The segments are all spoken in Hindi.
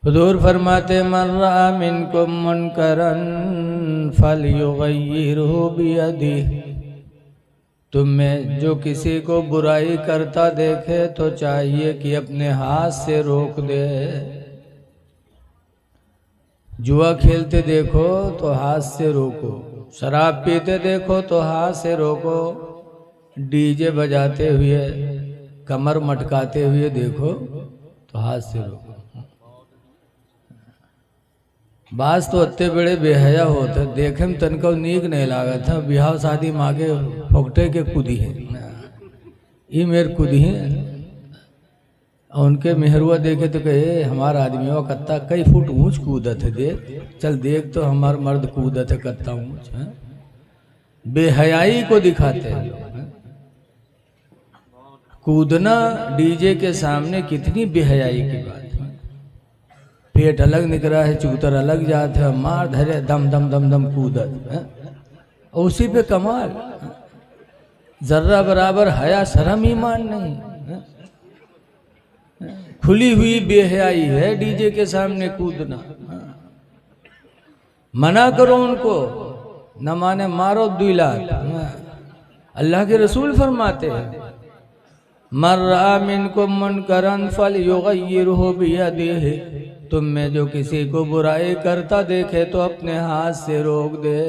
हुजूर फरमाते मन रआ मिनकुम मुनकरन फलयुगय्यिरहु बियदिही, तुम में जो किसी को बुराई करता देखे तो चाहिए कि अपने हाथ से रोक दे। जुआ खेलते देखो तो हाथ से रोको, शराब पीते देखो तो हाथ से रोको, डीजे बजाते हुए कमर मटकाते हुए देखो तो हाथ से रोको। बास तो अत्ते बड़े बेहया होते, देखे में तनको नीक नहीं लागत था। बिहाव शादी मांगे फोकटे के कूदी है, ये मेर कूदी है। उनके मेहरुआ देखे तो कहे हमारा आदमी वो कत्ता कई फुट ऊंच कूदत है, देख चल देख तो हमार मर्द कूदत है कत्ता ऊंच। बेहयाई को दिखाते हैं लोग। कूदना डीजे के सामने कितनी बेहयाई की बात है। पेट अलग निकला है, चूतर अलग जाते है, मार धरे दम दम दम दम कूदत है। उसी पे कमाल, जर्रा बराबर हया शर्म ईमान नहीं। खुली हुई बेहयाई है डीजे के सामने कूदना। मना करो उनको, न माने मारो 2 लाख। अल्लाह के रसूल फरमाते हैं मन रआ मिनकुम मुनकरन फलयुगय्यिरहु बियदिही, तुम में जो किसी को बुराई करता देखे तो अपने हाथ से रोक दे।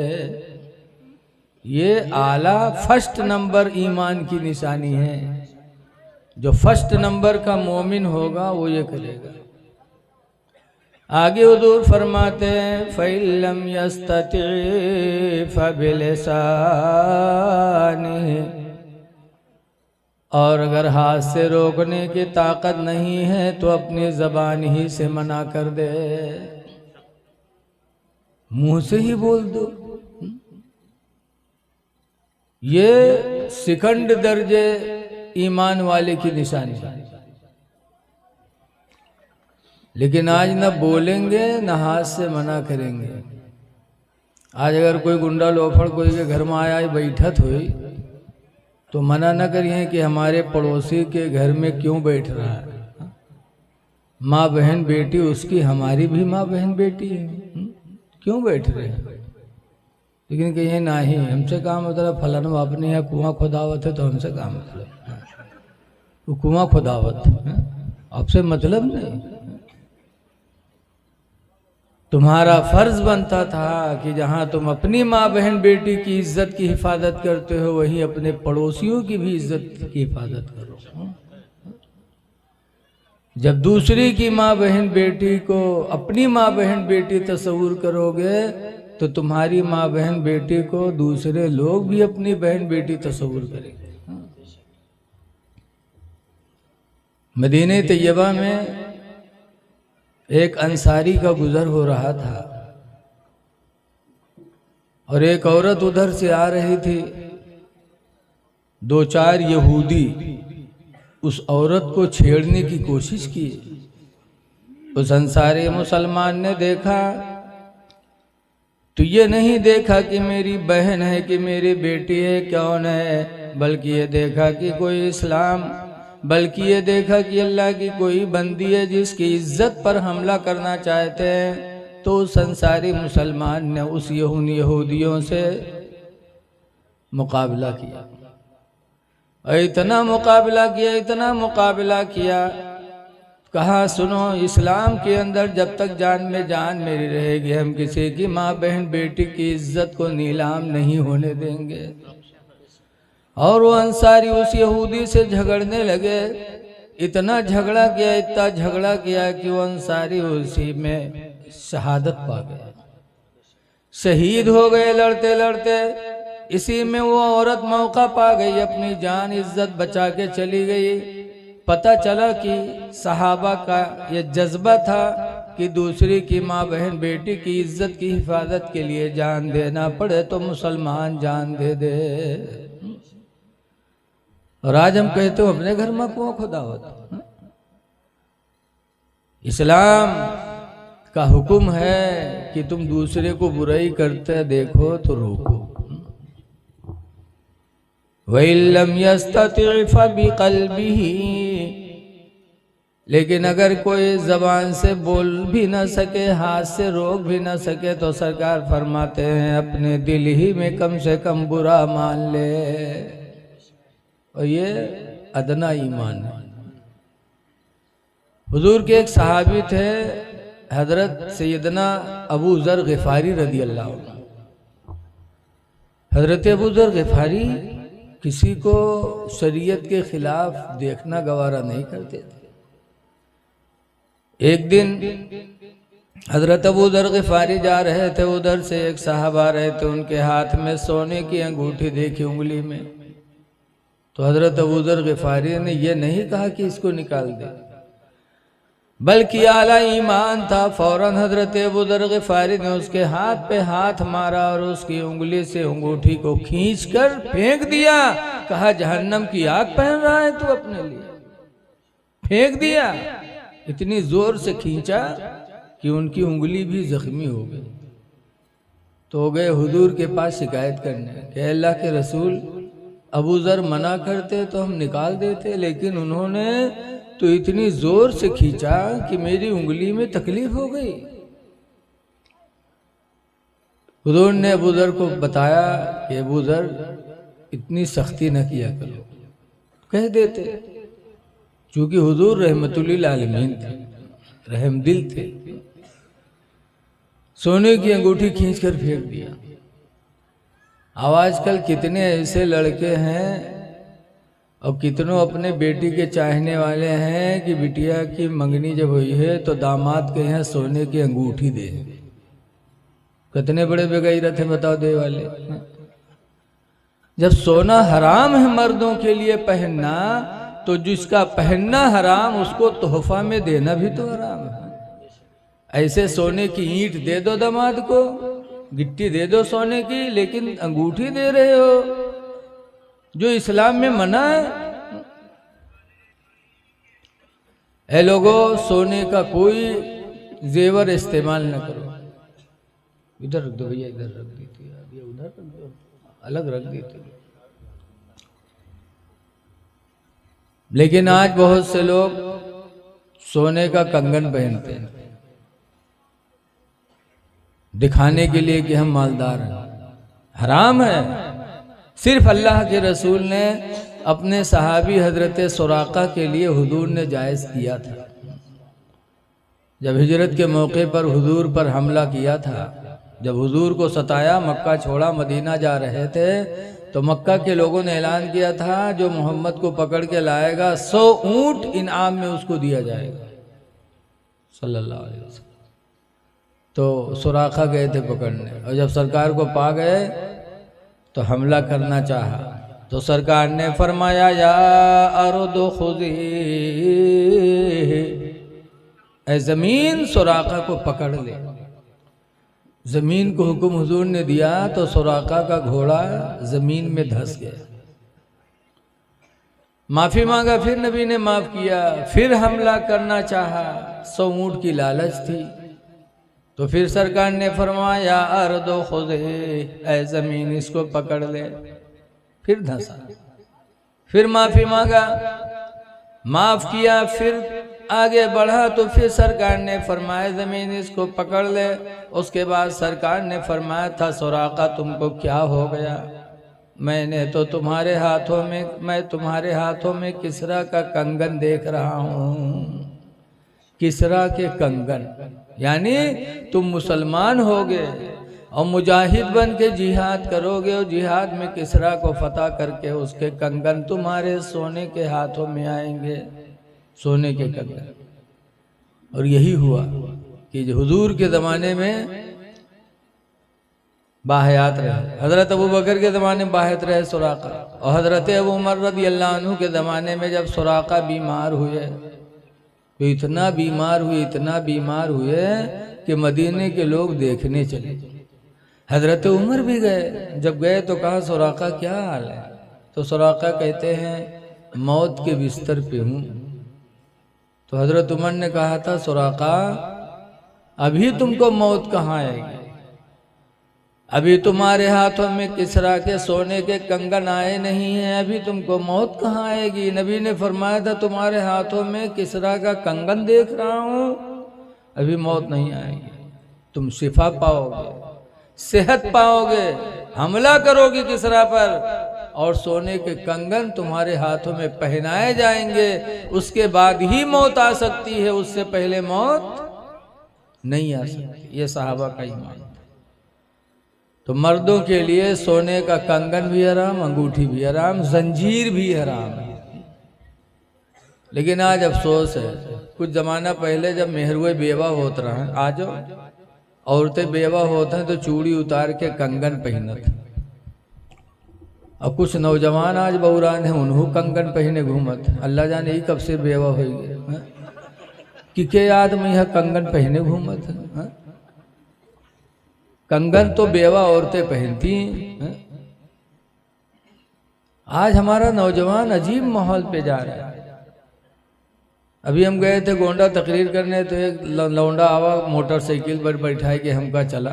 ये आला फर्स्ट नंबर ईमान की निशानी है। जो फर्स्ट नंबर का मोमिन होगा वो ये करेगा। आगे हुजूर फरमाते हैं फ़इल्लम यस्तति फ़बिलिसानिही, और अगर हाथ से रोकने की ताकत नहीं है तो अपनी ज़बान ही से मना कर दे, मुंह से ही बोल दो। ये सेकंड दर्जे ईमान वाले की निशानी है। लेकिन आज न बोलेंगे न हाथ से मना करेंगे। आज अगर कोई गुंडा लोफड़ कोई के घर में आया बैठत हुई तो मना न करिए कि हमारे पड़ोसी के घर में क्यों बैठ रहा है। माँ बहन बेटी उसकी, हमारी भी माँ बहन बेटी है, क्यों बैठ रहे हैं। लेकिन कहिए नहीं, हमसे काम मतलब फलाना अपने यहाँ कुआं खुदावत है तो हमसे काम मतलब, वो कुआं खुदावत आपसे मतलब नहीं। तुम्हारा फर्ज बनता था कि जहां तुम अपनी माँ बहन बेटी की इज्जत की हिफाजत करते हो वहीं अपने पड़ोसियों की भी इज्जत की हिफाजत करो। जब दूसरी की माँ बहन बेटी को अपनी माँ बहन बेटी तस्वूर करोगे तो तुम्हारी माँ बहन बेटी को दूसरे लोग भी अपनी बहन बेटी तस्वूर करेंगे। मदीने तैयबा में एक अंसारी का गुजर हो रहा था और एक औरत उधर से आ रही थी। 2-4 यहूदी उस औरत को छेड़ने की कोशिश की। उस अंसारी मुसलमान ने देखा तो ये नहीं देखा कि मेरी बहन है कि मेरी बेटी है कौन है, बल्कि ये देखा कि कोई इस्लाम, बल्कि ये देखा कि अल्लाह की कोई बंदी है जिसकी इज्जत पर हमला करना चाहते हैं। तो उस अंसारी मुसलमान ने उस यहूदियों से मुकाबला किया, इतना मुकाबला किया, इतना मुकाबला किया। कहा सुनो, इस्लाम के अंदर जब तक जान में जान मेरी रहेगी हम किसी की माँ बहन बेटी की इज्जत को नीलाम नहीं होने देंगे। और वो अंसारी उस यहूदी से झगड़ने लगे। इतना झगड़ा किया, इतना झगड़ा किया कि वो अंसारी उसी में शहादत पा गए, शहीद हो गए लड़ते लड़ते। इसी में वो औरत मौका पा गई, अपनी जान इज्जत बचा के चली गई। पता चला कि सहाबा का ये जज्बा था कि दूसरी की माँ बहन बेटी की इज्जत की हिफाजत के लिए जान देना पड़े तो मुसलमान जान दे दे। और आज हम कहते हो अपने घर में कुआं खुदावत। इस्लाम का हुक्म है कि तुम दूसरे को बुराई करते देखो तो रोको। वइल्लम यस्तति फ़बिक़ल्बिही, लेकिन अगर कोई जबान से बोल भी ना सके, हाथ से रोक भी ना सके, तो सरकार फरमाते हैं अपने दिल ही में कम से कम बुरा मान ले। और ये अदना ईमान है। हुजूर के एक सहाबी थे हजरत सैयदना अबू ज़र ग़िफ़ारी रदी अल्लाह अन्हु। हजरत अबू ज़र ग़िफ़ारी किसी को शरीयत के खिलाफ देखना गवारा नहीं करते थे। एक दिन हजरत अबू ज़र ग़िफ़ारी जा रहे थे, उधर से एक साहब आ रहे थे, उनके हाथ में सोने की अंगूठी देखी उंगली में। तो हजरत अबू ज़र ग़िफ़ारी ने यह नहीं कहा कि इसको निकाल दे, बल्कि आला ईमान था। फौरन हजरत अबू ज़र ग़िफ़ारी ने उसके हाथ पे हाथ मारा और उसकी उंगली से अंगूठी को खींचकर फेंक दिया। कहा जहन्नम की आग पहन रहा है तू अपने लिए, फेंक दिया। इतनी जोर से खींचा कि उनकी उंगली भी जख्मी हो गई। तो हो गए हुजूर के पास शिकायत करने कि अल्लाह के रसूल, अबू ज़र मना करते तो हम निकाल देते, लेकिन उन्होंने तो इतनी जोर से खींचा कि मेरी उंगली में तकलीफ हो गई। हुजूर ने अबू ज़र को बताया कि अबू ज़र इतनी सख्ती न किया करो, कह देते। क्योंकि हुजूर रहमतुल्लिल आलमीन थे, रहम दिल थे। सोने की अंगूठी खींचकर फेंक दिया। अब आजकल कितने ऐसे लड़के हैं और कितनों अपने बेटी के चाहने वाले हैं कि बिटिया की मंगनी जब हुई है तो दामाद के यहाँ सोने की अंगूठी दे। कितने बड़े बेगैरत हैं बताओ दे वाले। जब सोना हराम है मर्दों के लिए पहनना, तो जिसका पहनना हराम उसको तोहफा में देना भी तो हराम है। ऐसे सोने की ईंट दे दो दामाद को, गिट्टी दे दो सोने की, लेकिन अंगूठी दे रहे हो जो इस्लाम में मना है। ऐ लोगों, सोने का कोई जेवर इस्तेमाल न करो। इधर रख दो भैया, इधर रख दी थी, उधर रख दो, अलग रख दी थी। लेकिन आज बहुत से लोग सोने का कंगन पहनते हैं दिखाने के लिए कि हम मालदार हैं। हराम है। सिर्फ अल्लाह के रसूल ने अपने सहाबी हजरत सुराका के लिए हुजूर ने जायज़ किया था। जब हिजरत के मौके पर हुजूर पर हमला किया था, जब हुजूर को सताया, मक्का छोड़ा मदीना जा रहे थे, तो मक्का के लोगों ने ऐलान किया था जो मोहम्मद को पकड़ के लाएगा 100 ऊंट इनाम में उसको दिया जाएगा सल्लल्लाहु अलैहि वसल्लम। तो सुराखा गए थे पकड़ने, और जब सरकार को पा गए तो हमला करना चाहा, तो सरकार ने फरमाया या अर्दु खुज़ी, ऐ ज़मीन सुराखा को पकड़ ले। जमीन को हुक्म हुजूर ने दिया तो सुराका का घोड़ा जमीन में धंस गया। माफी मांगा, फिर नबी ने माफ किया, फिर हमला करना चाहा, 100 ऊंट की लालच थी। तो फिर सरकार ने फरमाया अर्दो खुज़े, ऐ जमीन इसको पकड़ ले। फिर धंसा, फिर माफी मांगा, माफ किया, फिर आगे बढ़ा तो फिर सरकार ने फरमाया जमीन इसको पकड़ ले। उसके बाद सरकार ने फरमाया था सुराका तुमको क्या हो गया? मैंने तो तुम्हारे हाथों में, मैं तुम्हारे हाथों में किसरा का कंगन देख रहा हूँ। किसरा के कंगन, यानी तुम मुसलमान होगे और मुजाहिद बन के जिहाद करोगे, और जिहाद में किसरा को फतह करके उसके कंगन तुम्हारे सोने के हाथों में आएंगे, सोने के कंगन। और यही हुआ कि हुजूर के ज़माने में बाहयात रहे, हज़रत अबू बकर के ज़माने में बाहयात रहे सुराका, और हज़रत अबू उमर रज़ी अल्लाह अन्हु के ज़माने में जब सुराका बीमार हुए तो इतना बीमार हुए, इतना बीमार हुए कि मदीने के लोग देखने चले। हज़रत उमर भी गए, जब गए तो कहा सुराका क्या हाल है? तो सुराका कहते हैं मौत के बिस्तर पे हूँ। तो हज़रत उमर ने कहा था सुराका अभी तुमको मौत कहाँ आएगी? अभी तुम्हारे हाथों में किसरा के सोने के कंगन आए नहीं हैं, अभी तुमको मौत कहाँ आएगी। नबी ने फरमाया था तुम्हारे हाथों में किसरा का कंगन देख रहा हूँ, अभी मौत नहीं आएगी, तुम शिफा पाओगे, सेहत पाओगे, हमला करोगे किसरा पर और सोने के कंगन तुम्हारे हाथों में पहनाए जाएंगे, उसके बाद ही मौत आ सकती है, उससे पहले मौत नहीं आ सकती। ये सहाबा का ईमान। तो मर्दों के लिए सोने का कंगन भी हराम, अंगूठी भी हराम, जंजीर भी हराम है। लेकिन आज अफसोस है, कुछ जमाना पहले जब मेहरुए बेवा होत रहा है, आज औरतें बेवा होते हैं तो चूड़ी उतार के कंगन पहनत। और कुछ नौजवान आज बहुरान है, उन्हों कंगन पहने घूमत। अल्लाह जाने ही कब से बेवा हो गए कि के आदमी यह कंगन पहने घूमत है। कंगन तो बेवा औरतें पहनती हैं। आज हमारा नौजवान अजीब माहौल पे जा रहा है। अभी हम गए थे गोंडा तकरीर करने, तो एक लौंडा आवा मोटरसाइकिल पर बैठाए के हमका चला,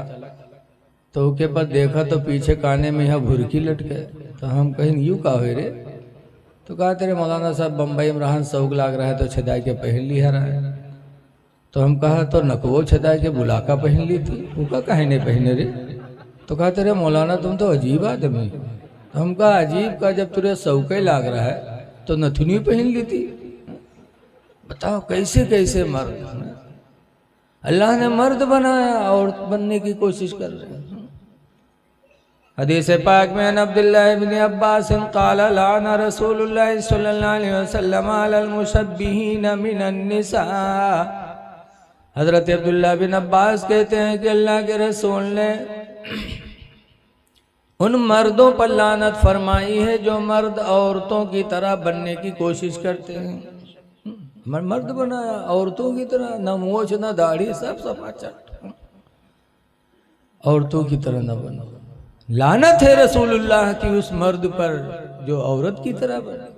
तो उसके पास देखा तो पीछे काने में यहाँ भुरकी लटके। तो हम कहीं यूँ का हुए रे, तो कहा तेरे मौलाना साहब बम्बई इमरान शौक लाग रहा है तो छदाई के पहन लिया रहा है। तो हम कहा तो नकवो छदा के बुलाका पहन ली थी, उनका कहे नहीं पहने रे। तो कहा तेरे मौलाना तुम तो अजीब आदमी। तो हम कहा अजीब का, जब तुझे शौक लाग रहा है तो नथुनी पहन ली थी। बताओ कैसे कैसे मर्द, अल्लाह ने मर्द बनाया और बनने की कोशिश कर रहे हैं। हदीस पाक में अब्दुल्लाह इब्न अब्बास क़ाल लाना रसूलुल्लाह सल्लल्लाहु अलैहि वसल्लम अलल मुशब्बिहीन मिनन निसा। हजरत अब्दुल्लाह बिन अब्बास कहते हैं कि अल्लाह के रसूल ने उन मर्दों पर लानत फरमाई है जो मर्द औरतों की तरह बनने की कोशिश करते हैं। मर्द बनाया औरतों की तरह, न मोछ न दाढ़ी, सब सफा चट, औरतों की तरह न बनो। लानत है रसूलुल्लाह की उस मर्द पर जो औरत की तरह बने।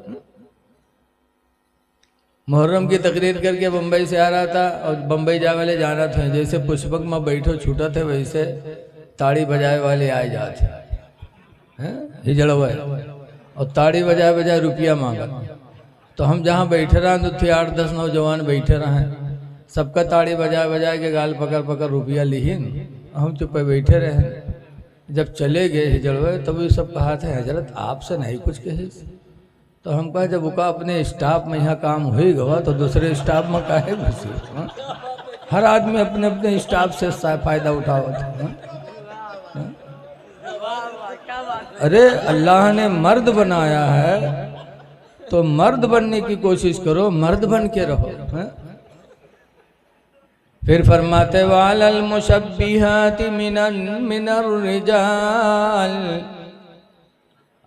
मुहर्रम की तकरीर करके बम्बई से आ रहा था और बम्बई जा वाले जाना था, जैसे पुष्पक में बैठो छूटा थे वैसे ताड़ी बजाए वाले आए जाते हैं हिजड़वा, और ताड़ी बजाए बजाए रुपया मांगा। तो हम जहाँ बैठे रहे तो थे 8-10 नौजवान बैठे रहे, सबका ताड़ी बजाए बजाए के गाल पकड़ पकड़ रुपया लिहीन, हम चुप बैठे रहे। जब चले गए हिजड़वे तब ये सब कहा था हजरत आपसे नहीं कुछ कहे। तो हम कहा जब उका अपने स्टाफ में यहाँ काम हो गवा तो दूसरे स्टाफ में काहे घुसी। हर आदमी अपने अपने स्टाफ से फायदा उठावा। अरे अल्लाह ने मर्द बनाया है तो मर्द बनने की कोशिश करो, मर्द बन के रहो। फिर फरमाते वालल मुशब्बिहाति मिनर रिजाल।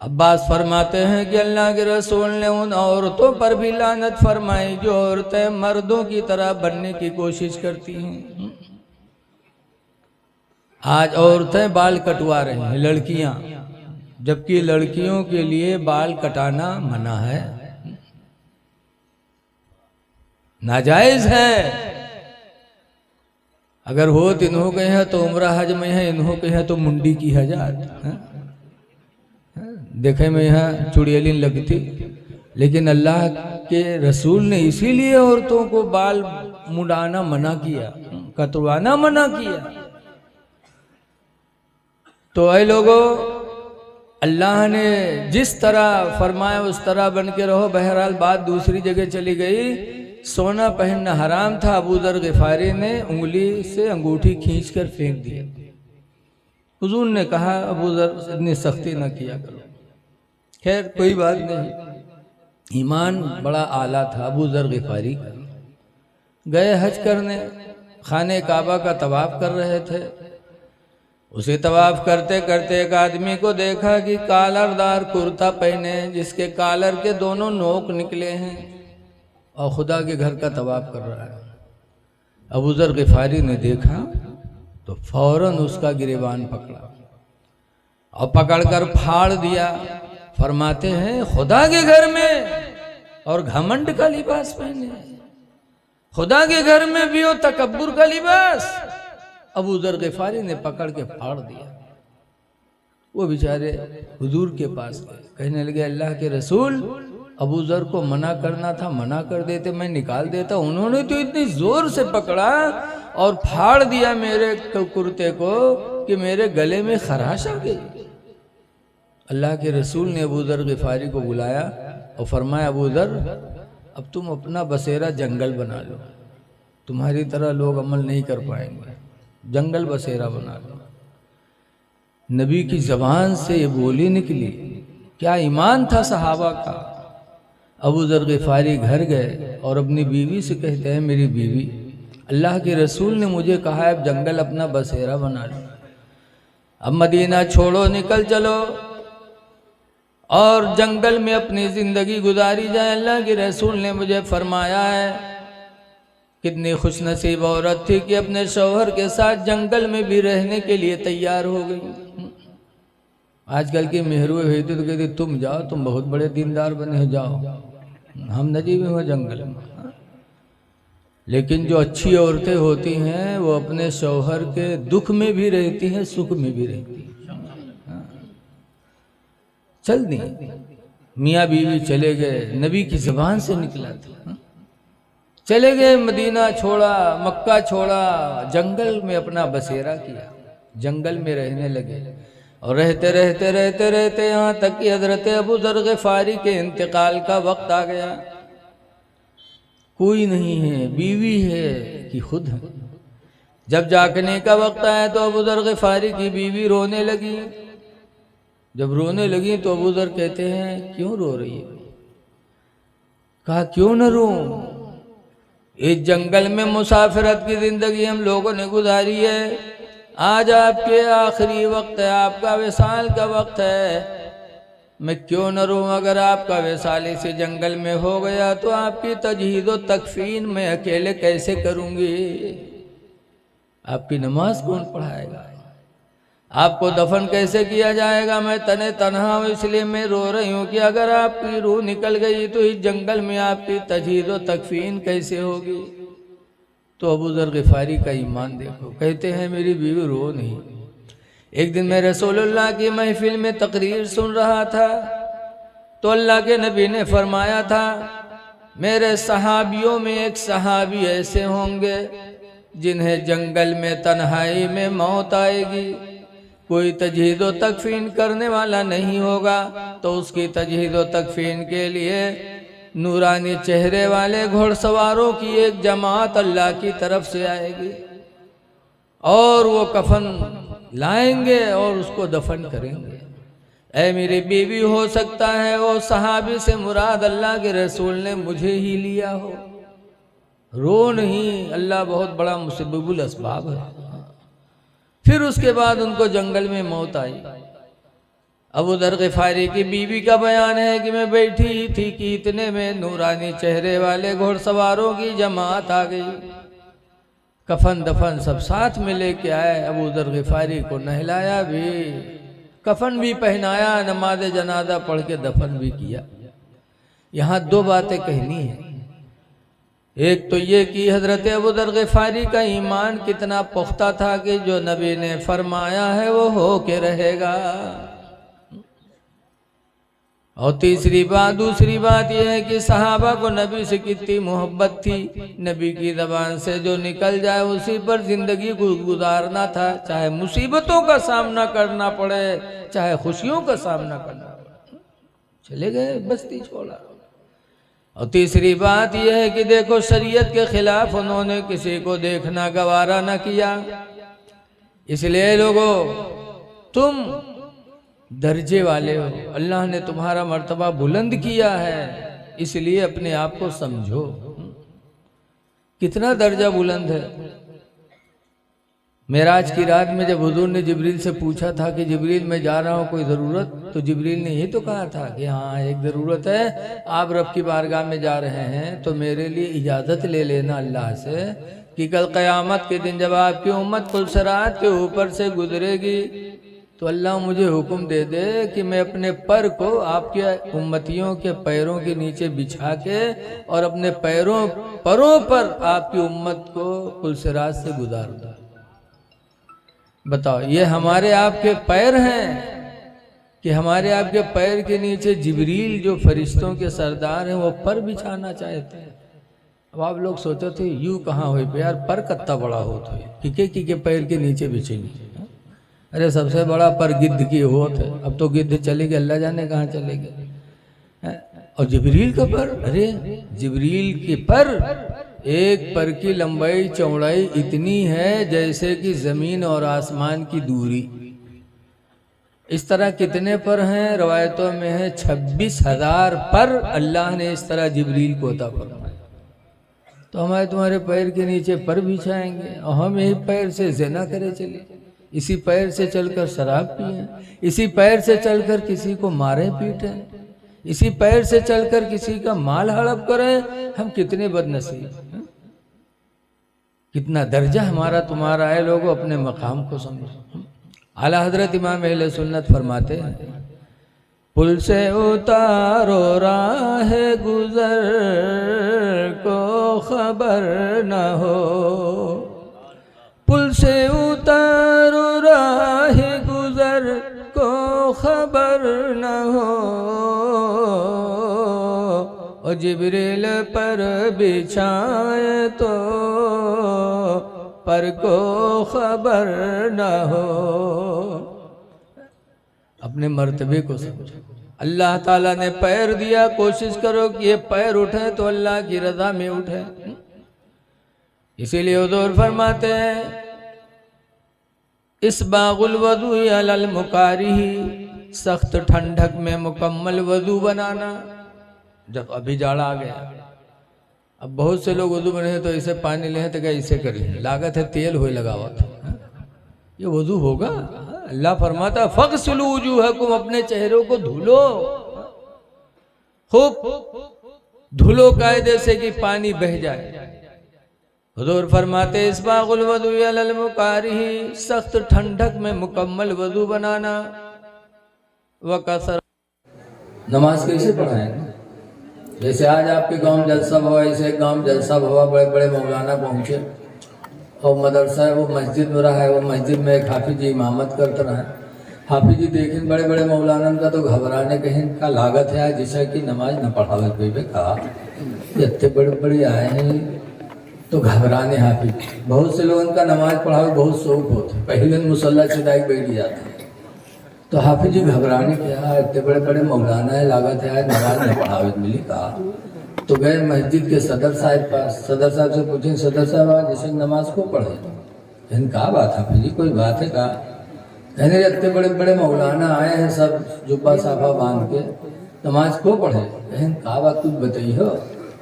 अब्बास फरमाते हैं कि अल्लाह के रसूल ने उन औरतों पर भी लानत फरमाई जो औरतें मर्दों की तरह बनने की कोशिश करती हैं। आज औरतें बाल कटवा रही हैं, लड़कियां, जबकि लड़कियों के लिए बाल कटाना मना है, नाजायज है। अगर हो तो इन्हों के हैं तो उम्रा हज में है, इन्हों के हैं तो मुंडी की हजात। देखे में यहाँ चुड़ैलिन लगती, लेकिन अल्लाह के रसूल ने इसीलिए औरतों को बाल मुड़ाना मना किया, कतरवाना मना किया। तो ऐ लोगों, अल्लाह ने जिस तरह फरमाया उस तरह बन के रहो। बहरहाल बात दूसरी जगह चली गई। सोना पहनना हराम था, अबू ज़र ग़िफ़ारी ने उंगली से अंगूठी खींचकर फेंक दिया। हुज़ूर ने कहा अबू ज़र इतनी सख्ती न किया करो। खैर कोई बात नहीं, ईमान बड़ा आला था अबू ज़र ग़िफ़ारी का। गए हज करने, खाने काबा का तवाफ़ कर रहे थे। उसे तवाफ़ करते करते एक आदमी को देखा कि कालरदार कुर्ता पहने, जिसके कालर के दोनों नोक निकले हैं और खुदा के घर का तवाफ़ कर रहा है। अबू ज़र ग़िफ़ारी ने देखा तो फौरन उसका गिरेबान पकड़ा और पकड़कर फाड़ दिया। फरमाते हैं खुदा के घर में और घमंड का लिबास पहने, खुदा के घर में भी हो तकब्बुर का लिबास। अबू ज़र ग़िफ़ारी ने पकड़ के फाड़ दिया। वो बेचारे हुजूर के पास गए, कहने लगे अल्लाह के रसूल, अबू ज़र को मना करना था, मना कर देते, मैं निकाल देता। उन्होंने तो इतनी जोर से पकड़ा और फाड़ दिया मेरे कुर्ते को कि मेरे गले में खराश आ गई। अल्लाह के रसूल ने अबू ज़र ग़िफ़ारी को बुलाया और फरमाया, अबू ज़र अब तुम अपना बसेरा जंगल बना लो, तुम्हारी तरह लोग अमल नहीं कर पाएंगे, जंगल बसेरा बना लो। नबी की ज़बान से ये बोली निकली, क्या ईमान था सहाबा का। अबू ज़र ग़िफ़ारी घर गए और अपनी बीवी से कहते हैं, मेरी बीवी, अल्लाह के रसूल ने मुझे कहा है अब जंगल अपना बसेरा बना लो, अब मदीना छोड़ो, निकल चलो और जंगल में अपनी ज़िंदगी गुजारी जाए। अल्लाह के रसूल ने मुझे फरमाया है। कितनी खुशनसीब औरत थी कि अपने शौहर के साथ जंगल में भी रहने के लिए तैयार हो गई। आजकल की मेहरुए हुई थी तो कहती तुम जाओ, तुम बहुत बड़े दीनदार बने हो, जाओ, हम न जीवे हो जंगल में। लेकिन जो अच्छी औरतें होती हैं वो अपने शौहर के दुख में भी रहती हैं, सुख में भी रहती हैं। चल दी, मियाँ बीवी चले गए, नबी की ज़बान से निकला था, चले गए, मदीना छोड़ा, मक्का छोड़ा, जंगल में अपना बसेरा किया, जंगल में रहने लगे। और रहते रहते रहते रहते यहाँ तक कि हज़रत अबू ज़र ग़िफ़ारी के इंतकाल का वक्त आ गया। कोई नहीं है, बीवी है कि खुद है। जब जागने का वक्त आया तो अबू ज़र ग़िफ़ारी की बीवी रोने लगी। जब रोने लगी तो अबू ज़र कहते हैं, क्यों रो रही है? कहा क्यों न रो, इस जंगल में मुसाफिरत की ज़िंदगी हम लोगों ने गुजारी है, आज आपके आखिरी वक्त है, आपका विसाल का वक्त है, मैं क्यों न रोऊं। अगर आपका विसाल इसी जंगल में हो गया तो आपकी तजहीद व तकफीन मैं अकेले कैसे करूंगी, आपकी नमाज कौन पढ़ाएगा, आपको दफन कैसे किया जाएगा, मैं तने तन्हा हूँ, इसलिए मैं रो रही हूँ कि अगर आपकी रूह निकल गई तो इस जंगल में आपकी तजहीद व तकफीन कैसे होगी। तो अबू ज़र ग़िफ़ारी का ईमान देखो, कहते हैं मेरी बीवी रो नहीं। एक दिन मैं रसूलुल्लाह की महफिल में तकरीर सुन रहा था तो अल्लाह के नबी ने फरमाया था, मेरे सहाबियों में एक सहाबी ऐसे होंगे जिन्हें जंगल में तन्हाई में मौत आएगी, कोई तजहीद व तकफीन करने वाला नहीं होगा, तो उसकी तजहीद व तकफीन के लिए नूरानी चेहरे वाले घोड़सवारों की एक जमात अल्लाह की तरफ से आएगी और वो कफन लाएंगे और उसको दफन करेंगे। ऐ मेरी बीवी, हो सकता है वो सहाबी से मुराद अल्लाह के रसूल ने मुझे ही लिया हो। रो नहीं, अल्लाह बहुत बड़ा मुसब्बिबुल अस्बाब है। फिर उसके बाद उनको जंगल में मौत आई। अबू ज़र ग़िफ़ारी की बीवी का बयान है कि मैं बैठी ही थी कि इतने में नूरानी चेहरे वाले घोड़सवारों की जमात आ गई, कफन दफन सब साथ में लेके आए। अबू ज़र ग़िफ़ारी को नहलाया भी, कफन भी पहनाया, नमाज जनाजा पढ़ के दफन भी किया। यहाँ दो बातें कहनी है, एक तो ये कि हज़रत अबू ज़र ग़िफ़ारी का ईमान कितना पुख्ता था कि जो नबी ने फरमाया है वो हो के रहेगा। और दूसरी बात यह है कि सहाबा को नबी से कितनी मोहब्बत थी, नबी की ज़बान से जो निकल जाए उसी पर ज़िंदगी गुजारना था, चाहे मुसीबतों का सामना करना पड़े चाहे खुशियों का सामना करना पड़े। चले गए, बस्ती छोड़ा। और तीसरी बात यह है कि देखो, शरीयत के खिलाफ उन्होंने किसी को देखना गवारा न किया। इसलिए लोगों, तुम दर्जे वाले हो, अल्लाह ने तुम्हारा मर्तबा बुलंद किया है, इसलिए अपने आप को समझो। कितना दर्जा बुलंद है। मेराज की रात में जब हुजूर ने जिब्रील से पूछा था कि जिब्रील मैं जा रहा हूँ, कोई ज़रूरत, तो जिब्रील ने ये तो कहा था कि हाँ एक ज़रूरत है, आप रब की बारगाह में जा रहे हैं तो मेरे लिए इजाज़त ले लेना अल्लाह से कि कल क़यामत के दिन जब आपकी उम्मत पुलसरात के ऊपर से गुजरेगी तो अल्लाह मुझे हुक्म दे दे कि मैं अपने पर को आपके उम्मतियों के पैरों के नीचे बिछा के और अपने परों पर आपकी उम्मत को पुलसरात से गुजार दूँ। बताओ, ये हमारे आपके पैर हैं कि हमारे आपके पैर के नीचे जिब्रील जो फरिश्तों के सरदार हैं वो पर बिछाना चाहते हैं। अब आप लोग सोचो थे यूँ कहाँ हुई पे यार, पर कत्ता बड़ा हो तो किके पैर के नीचे बिछेंगे। अरे सबसे बड़ा पर गिद्ध की होत है। अब तो गिद्ध चले गए, अल्लाह जाने कहाँ चले गए। और जिब्रील का पर, अरे जिब्रील के पर, एक पर की लंबाई चौड़ाई इतनी है जैसे कि जमीन और आसमान की दूरी। इस तरह कितने पर हैं रवायतों में है 26,000 पर अल्लाह ने इस तरह जिब्रील को अता फरमाया। तो हमारे तुम्हारे पैर के नीचे पर बिछाएंगे और हम यही पैर से ज़िना करे चले, इसी पैर से चलकर शराब पिए, इसी पैर से चलकर किसी को मारे पीटे, इसी पैर से चलकर किसी का माल हड़प करें। हम कितने बदनसीब, कितना दर्जा हमारा तुम्हारा है। लोगों अपने मकाम को समझो। आला हजरत इमाम अहले सुन्नत फरमाते हैं, पुल से उतारो राह गुजर को खबर न हो, पुल से उतारो राह गुजर को खबर न हो, और जिब्रील पर बिछाए तो पर को खबर न हो। अपने मर्तबे को समझो। अल्लाह ताला ने पैर दिया, कोशिश करो कि ये पैर उठे तो अल्लाह की रजा में उठे। इसीलिए हुजूर फरमाते हैं, इस बागुल वजू अलल मुकारिही, सख्त ठंडक में मुकम्मल वजू बनाना। जब अभी जाड़ा आ गया, अब बहुत से लोग वजू बने तो इसे पानी लें तो क्या इसे करें, लागत है तेल हुए लगावा था। ये वजू होगा? अल्लाह फरमाता फगसिलू वजूहकुम, अपने चेहरों को धुलो, खूब धुलो कायदे से कि पानी बह जाए। हुजूर फरमाते इसबागुल वजू अलल मुकारिही, सख्त ठंडक में मुकम्मल वजू बनाना। व कसर, नमाज कैसे पढ़ाएं? जैसे आज आपके गांव में जलसा हुआ, ऐसे गांव में जलसा हुआ, बड़े बड़े मौलाना पहुंचे और मदरसा है वो मस्जिद में रहा है, वो मस्जिद में एक हाफिज जी इमामत करते रहे। हाफिज जी देखें बड़े बड़े मौलाना का तो घबराने कहीं का लागत है जिसे कि नमाज न पढ़ावे कोई कहा, इतने बड़े बड़े आए हैं तो घबराने। हाफिज बहुत से लोगों का नमाज पढ़ावे बहुत शौक होते, पहले मुसल्ला चिदाई बैठ जाते, तो हाफिज जी घबराने क्या, इतने बड़े बड़े मौलाना है, लागत है नमाज न पढ़ावे मिली कहा। तो गए मस्जिद के सदर साहब पास, सदर साहब से पूछे सदर साहब आज जैसे नमाज को पढ़े? कहने कहा बात हाफिज जी, कोई बात है कहा? कहने इतने बड़े बड़े मौलाना आए हैं सब जुब्बा साफा बांध के, नमाज को पढ़े? कहने कहा बात कुछ बताइए।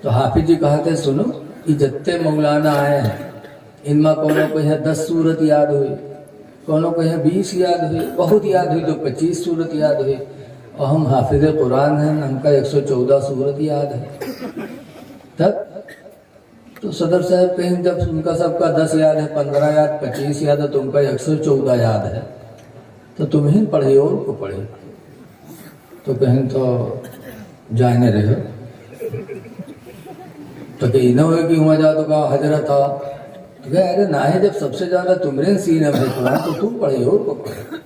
तो हाफिज जी कहते सुनो कि जितने मौलाना आए हैं इनमें कोनो को है 10 सूरत याद हुई, कोनो को है 20 याद हुई, बहुत याद हुई तो 25 सूरत याद हुई, और हम हाफिज कुरान हैं, हमका 114 सूरत याद है। तब तो सदर साहब कहें जब उनका सबका 10 याद है, 15 याद, 25 याद है, तुमका 114 याद है, तो तुम ही पढ़े और को पढ़े? तो कहें तो जाने रहे हो, तो कहीं न हो कि वहाँ जा तो कहा हजरत आ, तो कहे अरे ना है, जब सबसे ज्यादा तुमरे सीने में कुरान तो तुम पढ़े और को पढ़े।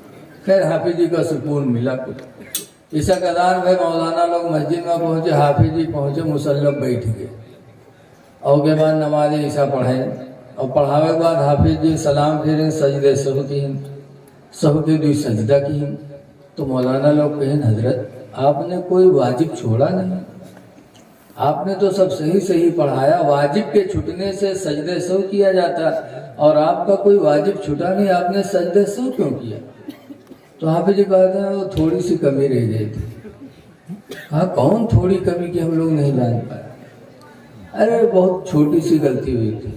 खैर हाफिज जी का सुकून मिला। कुछ ईसा कदार भाई मौलाना लोग मस्जिद में पहुंचे, हाफिज जी पहुंचे, मुसल्लम बैठ गए और के बाद नमाज ईसा पढ़े और पढ़ावे के बाद हाफिज जी सलाम फिर सजदे सब की, सब के दी सजदा की। तो मौलाना लोग कहें हजरत आपने कोई वाजिब छोड़ा नहीं, आपने तो सब सही सही पढ़ाया, वाजिब के छूटने से सजदे सौ किया जाता और आपका कोई वाजिब छूटा नहीं, आपने सजदे सौ क्यों किया? तो हाफिज जी कहते हैं वो थोड़ी सी कमी रह गई थी। हाँ कौन थोड़ी कमी की हम लोग नहीं जान पाए? अरे बहुत छोटी सी गलती हुई थी।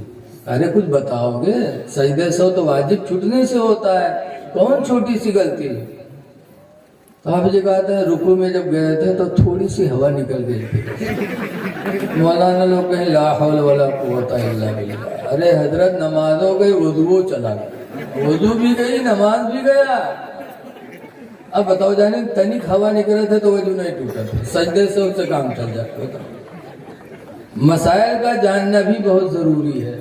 अरे कुछ बताओगे? सजदे सौ तो वाजिब छूटने से होता है, कौन छोटी सी गलती? तो हाफिज जी कहते हैं रुकू में जब गए थे तो थोड़ी सी हवा निकल गई थी। मौलाना लोग कहें ला हौल वला कुव्वता इल्ला बिल्लाह। अरे हजरत नमाज हो गई, वुजू चला गया, वुजू भी गई, नमाज भी गया। अब बताओ जाने तनिक हवा निकले थे तो वजू नहीं टूटा था, सजदे से उससे काम चल जाता। मसाइल का जानना भी बहुत जरूरी है।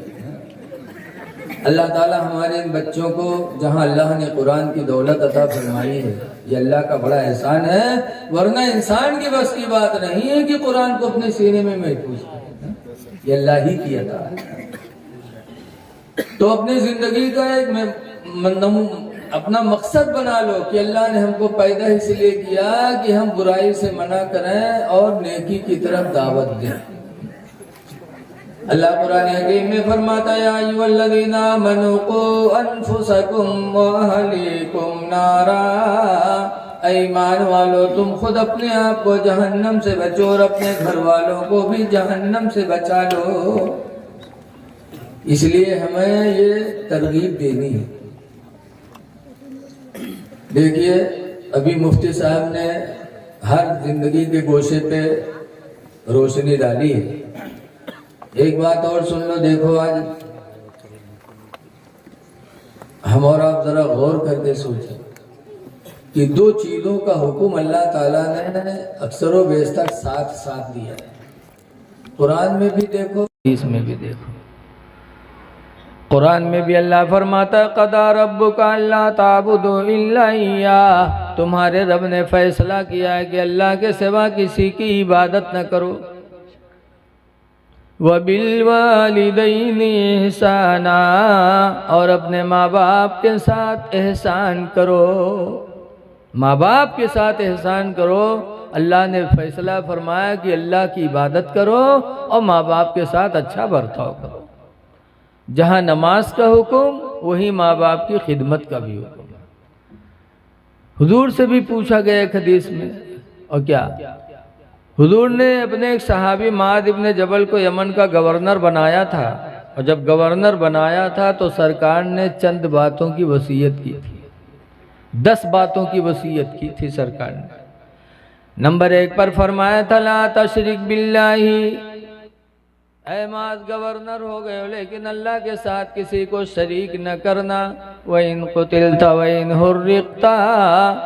अल्लाह ताला हमारे इन बच्चों को जहाँ अल्लाह ने कुरान की दौलत अता फरमाई है, ये अल्लाह का बड़ा एहसान है। वरना इंसान की बस की बात नहीं है कि कुरान को अपने सीने में महफूज करे, ये अल्लाह ही किया था। तो अपनी जिंदगी का एक अपना मकसद बना लो कि अल्लाह ने हमको पैदा इसलिए किया कि हम बुराई से मना करें और नेकी की तरफ दावत दें। अल्लाह कुरान हकीम में फरमाता है, या अय्युहल्लज़ीना आमनू क़ू अनफुसकुम व अहलीकुम नारा, ईमान वालों तुम खुद अपने आप को जहन्नम से बचो और अपने घर वालों को भी जहन्नम से बचा लो। इसलिए हमें ये तरगीब देनी है। देखिए अभी मुफ्ती साहब ने हर जिंदगी के गोशे पे रोशनी डाली है। एक बात और सुन लो, देखो आज हम और आप जरा गौर करके सोचें कि दो चीजों का हुक्म अल्लाह ताला ने अक्सर व बेशतर साथ साथ दिया है। कुरान में भी देखो, इसमें भी देखो। कुरान में भी अल्लाह फरमाता है, क़दा रब्बुका अल्ला ताबुदू इल्ला इय्याह, तुम्हारे रब ने फैसला किया है कि अल्लाह के सिवा किसी की इबादत न करो। व बिल वालिदैनि इहसाना, और अपने माँ बाप के साथ एहसान करो। माँ बाप के साथ एहसान करो। अल्लाह ने फैसला फरमाया कि अल्लाह की इबादत करो और माँ बाप के साथ अच्छा बर्ताव करो। जहाँ नमाज का हुक्म वही माँ बाप की खिदमत का भी हुक्म है। हुजूर से भी पूछा गया एक हदीस में, और क्या हुजूर ने अपने एक सहाबी माद इब्ने जबल को यमन का गवर्नर बनाया था, और जब गवर्नर बनाया था तो सरकार ने चंद बातों की वसीयत की थी। 10 बातों की वसीयत की थी सरकार ने। नंबर 1 पर फरमाया था, ला तशरिक बिल्लाही, ऐ माद गवर्नर हो गए हो लेकिन अल्लाह के साथ किसी को शरीक न करना। व इन कुतिलता व इन हुर्रिक़ता,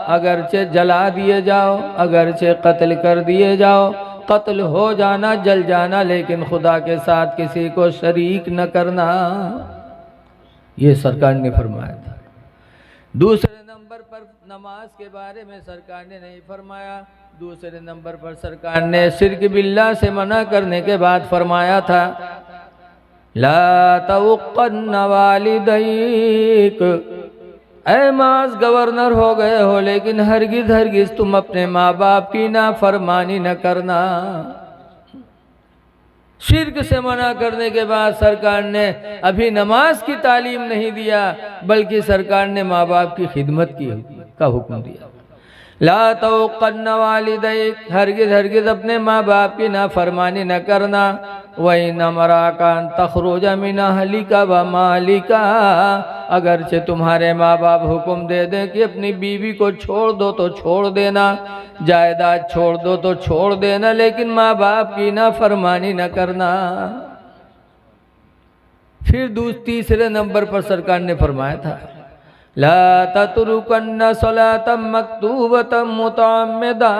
अगरचे जला दिए जाओ, अगरचे कत्ल कर दिए जाओ, कत्ल हो जाना, जल जाना, लेकिन खुदा के साथ किसी को शरीक न करना। ये सरकार ने फरमाया था। दूसरे नंबर पर नमाज के बारे में सरकार ने नहीं फरमाया। दूसरे नंबर पर सरकार ने शिर्क बिल्लाह से मना करने के बाद फरमाया था, ला तउक़्क़न्न वालिदैक, ऐ माज़ गवर्नर हो गए हो लेकिन हरगिज़ हरगिज़ तुम अपने माँ बाप की नाफरमानी न करना। शिर्क से मना करने के बाद सरकार ने अभी नमाज की तालीम नहीं दिया, बल्कि सरकार ने माँ बाप की खिदमत का हुक्म दिया। ला तउक़्क़न्न वालिदैक, हरगिज़ हरगिज़ अपने माँ बाप की नाफरमानी न करना। वइन अमराका अन तख़रुज मिन अहलिका व मालिका, अगरचे तुम्हारे माँ बाप हुक्म दे दें कि अपनी बीवी को छोड़ दो तो छोड़ देना, जायदाद छोड़ दो तो छोड़ देना, लेकिन माँ बाप की नाफरमानी न करना। फिर तीसरे नंबर पर सरकार ने फरमाया था, ला ततरुकन्न सलातम मक्तूबतम मुतअम्मिदा,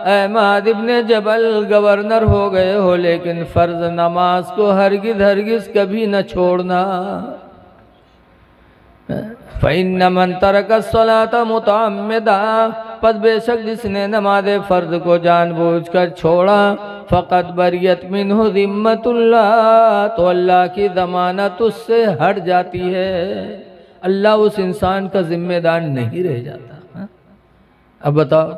ऐ माद इब्ने जबल गवर्नर हो गए हो लेकिन फर्ज नमाज को हरगिज़ हरगिज़ कभी न छोड़ना। फ़इन्न मन तरक सलात मुतअम्मिदा, पद बेशक जिसने नमाज फ़र्ज को जानबूझकर छोड़ा, फ़क़द बरियत मिन्हु ज़िम्मतुल्लाह, तो अल्लाह की ज़मानत उससे हट जाती है। अल्लाह उस इंसान का जिम्मेदार नहीं रह जाता। हा? अब बताओ,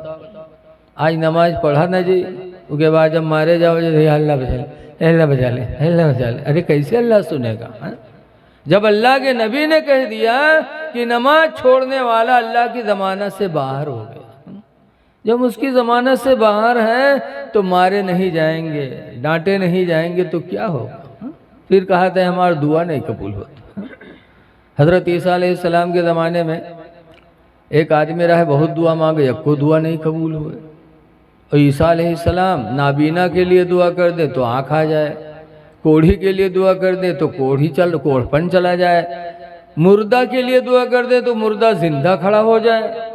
आज नमाज पढ़ा ना जी, उसके बाद जब मारे जाओ जी अल्लाह बचा ले, अल्लाह बचा ले, अल्लाह बचा ले, अरे कैसे अल्लाह सुनेगा? हा? जब अल्लाह के नबी ने कह दिया कि नमाज छोड़ने वाला अल्लाह की ज़मानत से बाहर हो गया, जब उसकी ज़मानत से बाहर है तो मारे नहीं जाएंगे, डांटे नहीं जाएंगे तो क्या होगा? फिर कहा था हमारी दुआ नहीं कबूल होती। हज़रत ईसा अलैहिस्सलाम के ज़माने में एक आदमी रहा, बहुत दुआ मांगे, को दुआ नहीं कबूल हुए। और ईसा अलैहिस्सलाम नाबीना के लिए दुआ कर दे तो आँख आ जाए, कोढ़ी के लिए दुआ कर दे तो कोढ़पन चला जाए, मुर्दा के लिए दुआ कर दे तो मुर्दा जिंदा खड़ा हो जाए।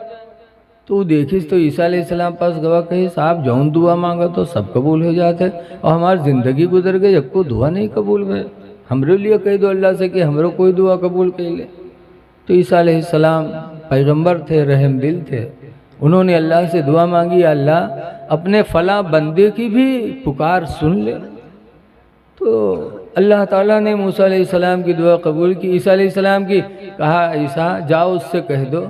तो देखिस तो ईसा अलैहिस्सलाम पास गवाह कही, साहब जौन दुआ मांगा तो सब कबूल हो जाते, और हमारी ज़िंदगी गुजर गई, को दुआ नहीं कबूल हुए। हमरे लिए कह दो अल्लाह से कि हमरो कोई दुआ कबूल कर ले। तो ईसा अलैहिस्सलाम पैगंबर थे, रहम दिल थे, उन्होंने अल्लाह से दुआ मांगी, अल्लाह अपने फला बंदे की भी पुकार सुन ले। तो अल्लाह ताला ने मूसा अलैहिस्सलाम की दुआ कबूल की। ईसा अलैहिस्सलाम की कहा, ईसा जाओ उससे कह दो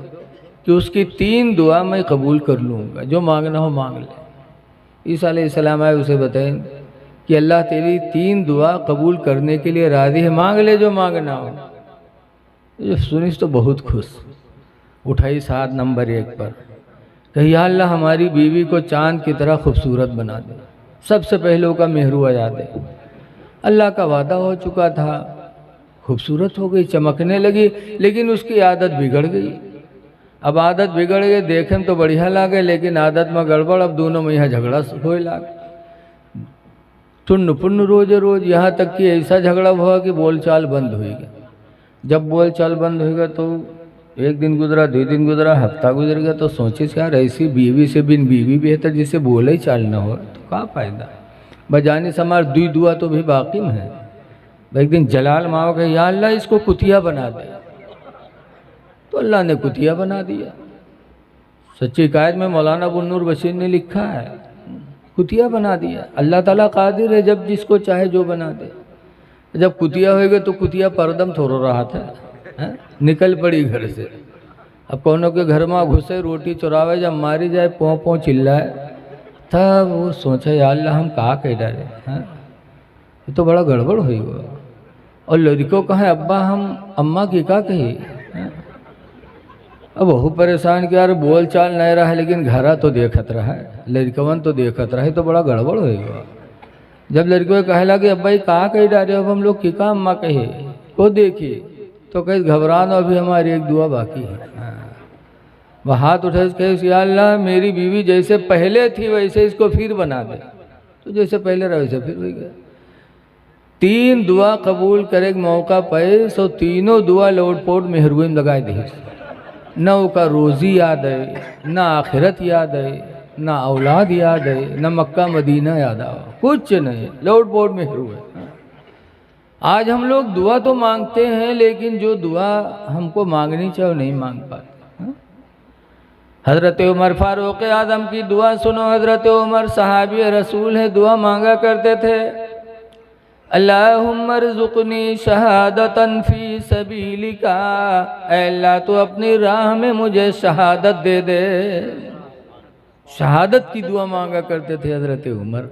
कि उसकी 3 दुआ मैं कबूल कर लूँगा, जो मांगना हो मांग ले। ईसा अलैहिस्सलाम आए, उसे बताएं कि अल्लाह तेरी 3 दुआ कबूल करने के लिए राज़ी है, मांग ले जो मांगना हो। जो सुनिस तो बहुत खुश, उठाई 7 नंबर 1 पर, कही या अल्लाह हमारी बीवी को चांद की तरह खूबसूरत बना दे, सबसे पहले का मेहरू आ दे। अल्लाह का वादा हो चुका था, खूबसूरत हो गई, चमकने लगी, लेकिन उसकी आदत बिगड़ गई। अब आदत बिगड़ गई, देखे में तो बढ़िया लागे, लेकिन आदत में गड़बड़, अब दोनों में यहाँ झगड़ा हो लागे, टुन्न पुन्न रोज रोज, यहाँ तक कि ऐसा झगड़ा हुआ कि बोलचाल बंद हो गया। जब बोलचाल बंद हो गया तो 1 दिन गुजरा, 2 दिन गुजरा, हफ्ता गुजर गया, तो सोचे यार ऐसी बीवी से बिन बीवी बेहतर, जिससे बोले ही चाल न हो तो क्या फ़ायदा। बजाने से हमार 2 दुआ तो भी बाकी में है। एक दिन जलाल माओ के या अल्लाह इसको कुतिया बना दे, तो अल्लाह ने कुतिया बना दिया। सच्ची कायद में मौलाना बुन्नूर बशीर ने लिखा है, कुतिया बना दिया। अल्लाह ताला कादिर है, जब जिसको चाहे जो बना दे। जब कुतिया होएगा तो कुतिया परदम थोड़ा रहा था, निकल पड़ी घर से। अब कौनों के घर में घुसे, रोटी चुरावे, जब मारी जाए पों पों चिल्लाए, तब वो सोचा या अल्लाह हम कहा कह डाले, ये तो बड़ा गड़बड़ हुई हुआ। और लड़कों कहें अब्बा हम अम्मा की का कही, अब वह परेशान कि यार बोल चाल नहीं रहा है, लेकिन घरा तो देखत रहा है, लड़कवन तो देखत रहा है, तो बड़ा गड़बड़ होगा। जब लड़कियों कहे लगे अब्बा कहा कही डाले, अब हम लोग की का अम्मा कहे को देखी, तो कहीं घबराना, अभी हमारी 1 दुआ बाकी है। वह हाथ उठे कहे या अल्लाह मेरी बीवी जैसे पहले थी वैसे इसको फिर बना दे, तो जैसे पहले रहा वैसे फिर हो गया। 3 दुआ कबूल करे मौका पाए, सो तीनों दुआ लोटपोट मेहरुए में लगाए दी। न उसका रोज़ी याद है, न आखिरत याद है, न औलाद याद है, न मक्का मदीना याद आ, कुछ नहीं, लोटपोट मेहरू है। आज हम लोग दुआ तो मांगते हैं, लेकिन जो दुआ हमको मांगनी चाहिए नहीं मांग पाते। हज़रत उमर फारूक आज़म की दुआ सुनो। हज़रत उमर सहाबी रसूल है, दुआ मांगा करते थे, अल्लाहुम्मा रज़ुक़नी शहादतन फ़ी सबीलिका, अल्लाह तो अपनी राह में मुझे शहादत दे दे। शहादत की दुआ मांगा करते थे हज़रत उमर।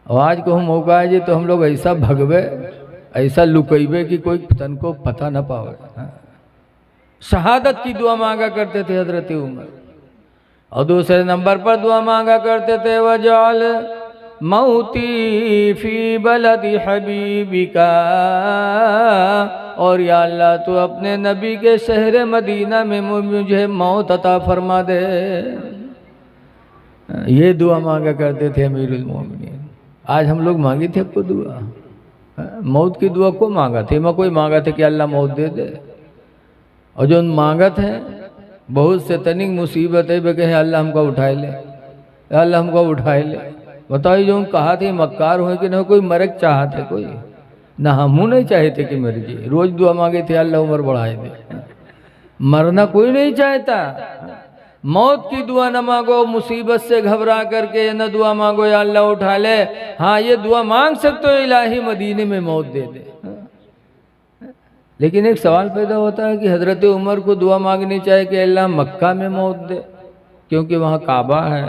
आज को हम मौका है जी तो हम लोग ऐसा भगवे, ऐसा लुकैबे कि कोई तन को पता न पावे। शहादत की दुआ मांगा करते थे हज़रत उमर। और दूसरे नंबर पर दुआ मांगा करते थे, वजअल मौती फी बलदी हबीबिका, और या अल्लाह तो अपने नबी के शहर मदीना में मुझे मौत अता फरमा दे। ये दुआ मांगा करते थे अमीरुल मोमिनीन। आज हम लोग मांगी थे आपको दुआ, मौत की दुआ को मांगा थे, मैं कोई मांगा थे कि अल्लाह मौत दे दे। और जो मांगत है बहुत से तनिक मुसीबत है, वे कहे अल्लाह हमको उठाए ले, अल्लाह हमको उठाए ले। बताइए जो हम कहा थे मक्कार हुए कि न कोई मरक चाहते, कोई ना हम नहीं चाहते कि मर जाए। रोज दुआ मांगे थे अल्लाह उम्र बढ़ाए दे, मरना कोई नहीं चाहता। मौत की दुआ न मांगो, मुसीबत से घबरा करके न दुआ मांगो या अल्लाह उठा ले। हाँ ये दुआ मांग सकते हो इलाही मदीने में मौत दे दे। लेकिन एक सवाल पैदा होता है कि हज़रत उमर को दुआ मांगनी चाहिए कि अल्लाह मक्का में मौत दे, क्योंकि वहाँ काबा है,